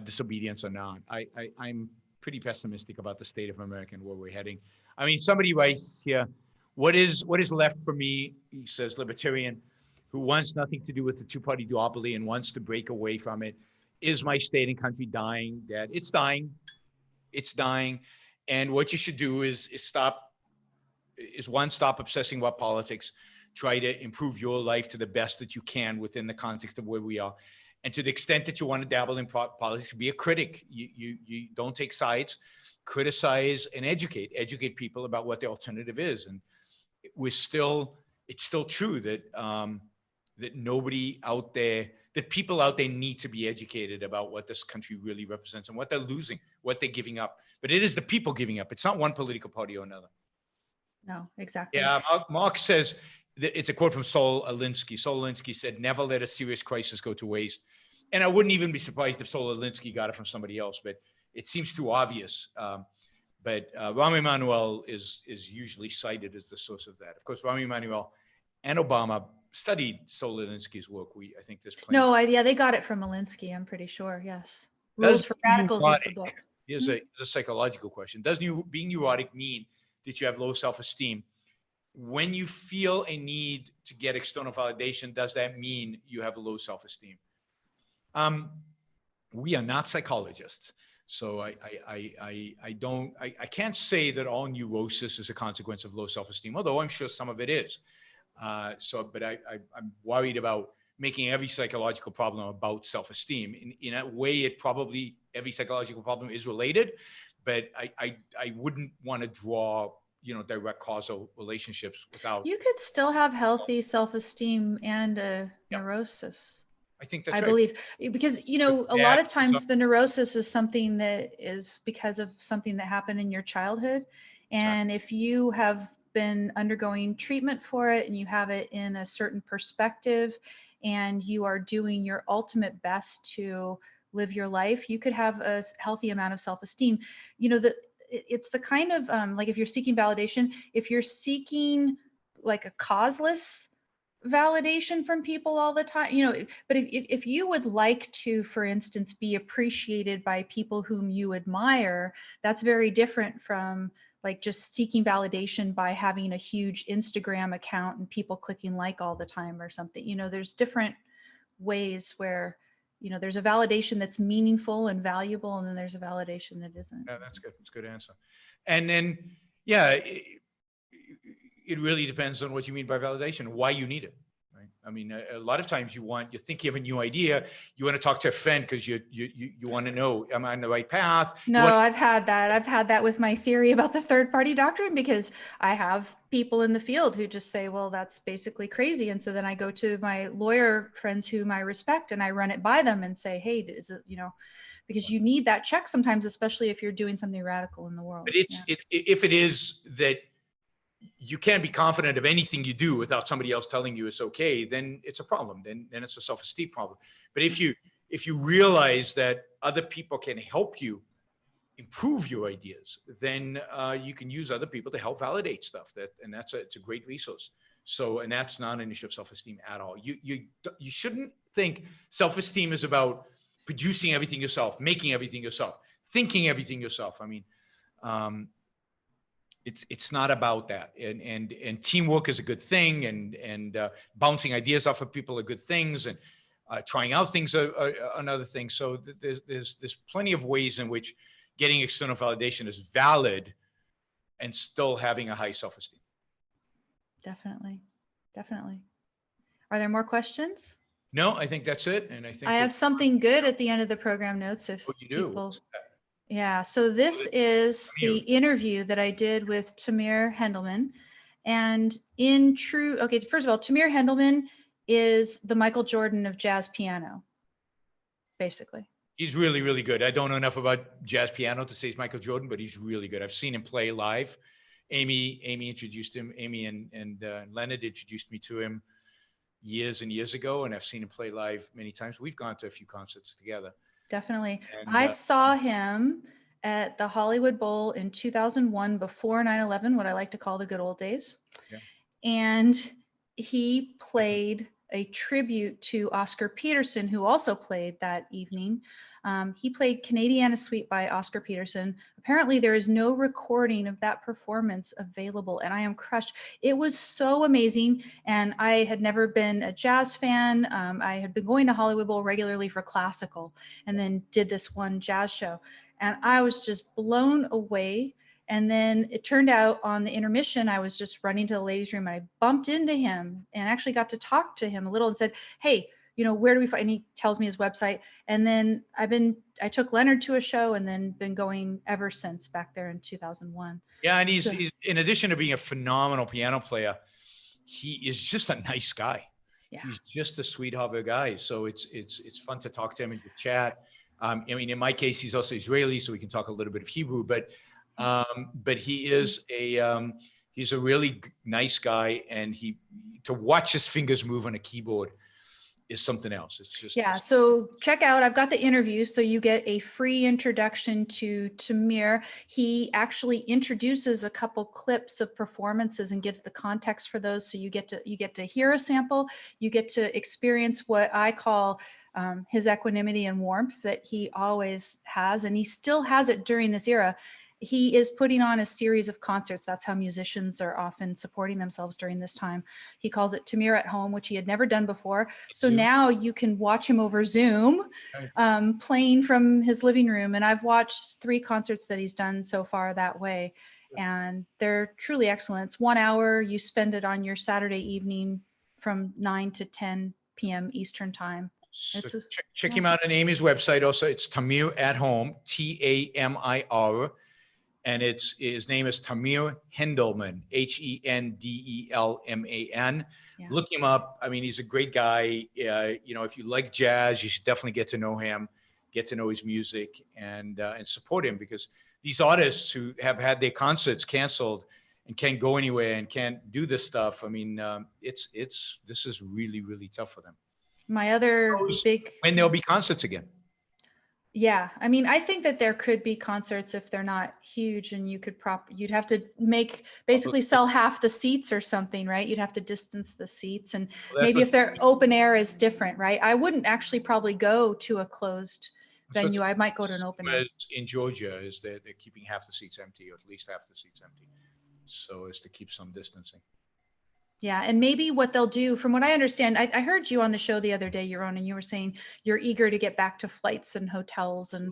disobedience or not. I'm pretty pessimistic about the state of America and where we're heading. I mean, somebody writes here, what is left for me, he says, libertarian, who wants nothing to do with the two-party duopoly and wants to break away from it. Is my state and country dying? Dad, it's dying. It's dying. And what you should do is stop obsessing about politics. Try to improve your life to the best that you can within the context of where we are. And to the extent that you want to dabble in politics, be a critic. You don't take sides, criticize and educate people about what the alternative is. And it's still true that that people out there need to be educated about what this country really represents and what they're losing, what they're giving up. But it is the people giving up. It's not one political party or another. No, exactly. Yeah, Mark says, it's a quote from Saul Alinsky. Saul Alinsky said, never let a serious crisis go to waste. And I wouldn't even be surprised if Saul Alinsky got it from somebody else, but it seems too obvious. But Rahm Emanuel is usually cited as the source of that. Of course, Rahm Emanuel and Obama studied Saul Alinsky's work. I think there's plenty. No, they got it from Alinsky, I'm pretty sure, yes. Rules for Radicals is the book. Here's a psychological question. Does being neurotic mean that you have low self-esteem? When you feel a need to get external validation, does that mean you have a low self-esteem? We are not psychologists, so I can't say that all neurosis is a consequence of low self-esteem, although I'm sure some of it is. But I'm worried about making every psychological problem about self-esteem. In a way, every psychological problem is related, but I wouldn't want to draw direct causal relationships without. You could still have healthy self-esteem and a neurosis. I think that's I right. believe, because, a lot of times the neurosis is something that is because of something that happened in your childhood. And if you have been undergoing treatment for it and you have it in a certain perspective and you are doing your ultimate best to live your life, you could have a healthy amount of self-esteem. It's the kind of like, if you're seeking validation, if you're seeking like a causeless validation from people all the time, but if you would like to, for instance, be appreciated by people whom you admire, that's very different from like just seeking validation by having a huge Instagram account and people clicking like all the time or something. There's different ways where there's a validation that's meaningful and valuable, and then there's a validation that isn't. Yeah, that's good. That's a good answer. And then, yeah, it really depends on what you mean by validation, why you need it, right? I mean, a lot of times you think you have a new idea, you want to talk to a friend because you want to know, am I on the right path? No, I've had that. I've had that with my theory about the third party doctrine, because I have people in the field who just say, well, that's basically crazy. And so then I go to my lawyer friends whom I respect and I run it by them and say, hey, is it, because you need that check sometimes, especially if you're doing something radical in the world. But if it is that you can't be confident of anything you do without somebody else telling you it's okay, then it's a problem. Then it's a self-esteem problem. But if you realize that other people can help you improve your ideas, then you can use other people to help validate stuff. It's a great resource. So, and that's not an issue of self-esteem at all. You shouldn't think self-esteem is about producing everything yourself, making everything yourself, thinking everything yourself. I mean, it's not about that. And teamwork is a good thing, and bouncing ideas off of people are good things, and trying out things are another thing. So there's plenty of ways in which getting external validation is valid and still having a high self-esteem. Definitely. Are there more questions? No, I think that's it. And I think I have something good at the end of the program notes. If people, yeah. So this is the interview that I did with Tamir Hendelman, and first of all, Tamir Hendelman is the Michael Jordan of jazz piano. basically. He's really, really good. I don't know enough about jazz piano to say he's Michael Jordan, but he's really good. I've seen him play live. Amy introduced him. Amy and Leonard introduced me to him years and years ago, and I've seen him play live many times. We've gone to a few concerts together. Definitely. And, I saw him at the Hollywood Bowl in 2001, before 9/11, what I like to call the good old days. Yeah. And he played a tribute to Oscar Peterson, who also played that evening. He played Canadiana Suite by Oscar Peterson. Apparently there is no recording of that performance available, and I am crushed. It was so amazing. And I had never been a jazz fan. I had been going to Hollywood Bowl regularly for classical, and then did this one jazz show. And I was just blown away. And then it turned out on the intermission, I was just running to the ladies' room and I bumped into him and actually got to talk to him a little and said, hey, where do we find, and he tells me his website. And then I took Leonard to a show and then been going ever since back there in 2001. Yeah. And he's in addition to being a phenomenal piano player, he is just a nice guy. Yeah. He's just a sweetheart of a guy. So it's fun to talk to him and to chat. I mean, in my case, he's also Israeli, so we can talk a little bit of Hebrew, but he is he's a really nice guy, and to watch his fingers move on a keyboard is something else. It's just, yeah. So check out, I've got the interview. So you get a free introduction to Tamir. He actually introduces a couple clips of performances and gives the context for those. So you get to hear a sample, you get to experience what I call his equanimity and warmth that he always has. And he still has it during this era. He is putting on a series of concerts. That's how musicians are often supporting themselves during this time. He calls it Tamir at Home, which he had never done before. So now you can watch him over Zoom, playing from his living room. And I've watched 3 concerts that he's done so far that way. And they're truly excellent. It's 1 hour. You spend it on your Saturday evening from 9 to 10 p.m. Eastern time. So check him out on Amy's website. Also, it's Tamir at Home, Tamir. And his name is Tamir Hendelman, Hendelman. Yeah. Look him up. I mean, he's a great guy. If you like jazz, you should definitely get to know him, get to know his music, and support him, because these artists who have had their concerts canceled and can't go anywhere and can't do this stuff. I mean, this is really, really tough for them. My other big, when there'll be concerts again. Yeah. I mean, I think that there could be concerts if they're not huge, and you'd have to basically sell half the seats or something, right? You'd have to distance the seats, and maybe if they're open air is different, right? I wouldn't actually probably go to a closed venue. I might go to an open air. In Georgia is they're keeping half the seats empty, or at least half the seats empty, so as to keep some distancing. Yeah. And maybe what they'll do, from what I understand, I heard you on the show the other day, Yaron, and you were saying you're eager to get back to flights and hotels. And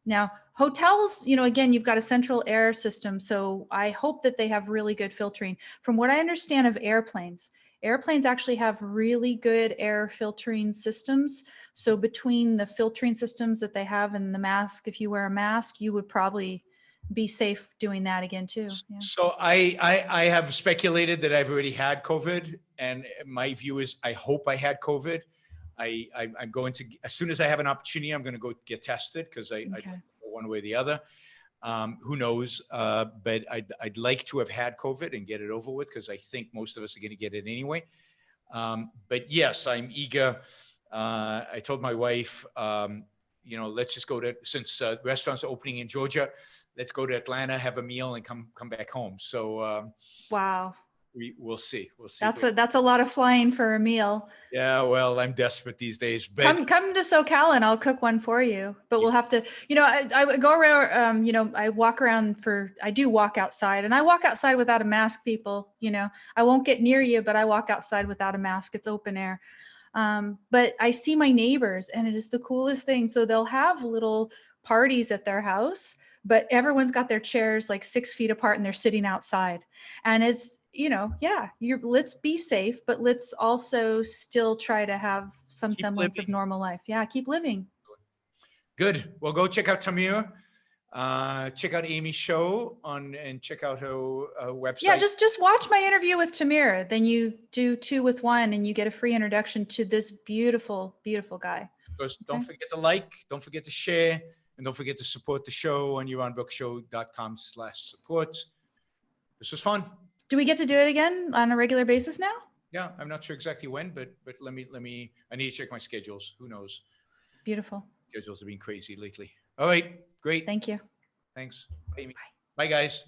now hotels, again, you've got a central air system. So I hope that they have really good filtering. From what I understand of airplanes actually have really good air filtering systems. So between the filtering systems that they have and the mask, if you wear a mask, you would probably be safe doing that again too. Yeah. So I have speculated that I've already had COVID, and my view is I hope I had COVID. I'm going to, as soon as I have an opportunity, I'm going to go get tested, because I don't know one way or the other. Who knows? But I'd like to have had COVID and get it over with, because I think most of us are going to get it anyway. But yes, I'm eager. I told my wife, let's just go to, since restaurants are opening in Georgia, let's go to Atlanta, have a meal, and come back home. So wow, we'll see. That's a lot of flying for a meal. Yeah, well, I'm desperate these days. But come to SoCal and I'll cook one for you. But we'll have to, I go around. I walk around I do walk outside, and I walk outside without a mask. People, I won't get near you, but I walk outside without a mask. It's open air. But I see my neighbors, and it is the coolest thing. So they'll have little parties at their house, but everyone's got their chairs like 6 feet apart, and they're sitting outside. And it's, let's be safe, but let's also still try to have some semblance of normal life. Yeah. Keep living. Good. Well, go check out Tamir. Check out Amy's show and check out her website. Yeah, just watch my interview with Tamir. Then you do 2 with 1, and you get a free introduction to this beautiful, beautiful guy. Because don't Okay. forget to like, don't forget to share, and don't forget to support the show on yaronbrookshow.com/support. This was fun. Do we get to do it again on a regular basis now? Yeah, I'm not sure exactly when, but let me. I need to check my schedules. Who knows? Beautiful. Schedules have been crazy lately. All right, great. Thank you. Thanks. Bye, Amy. Bye, guys.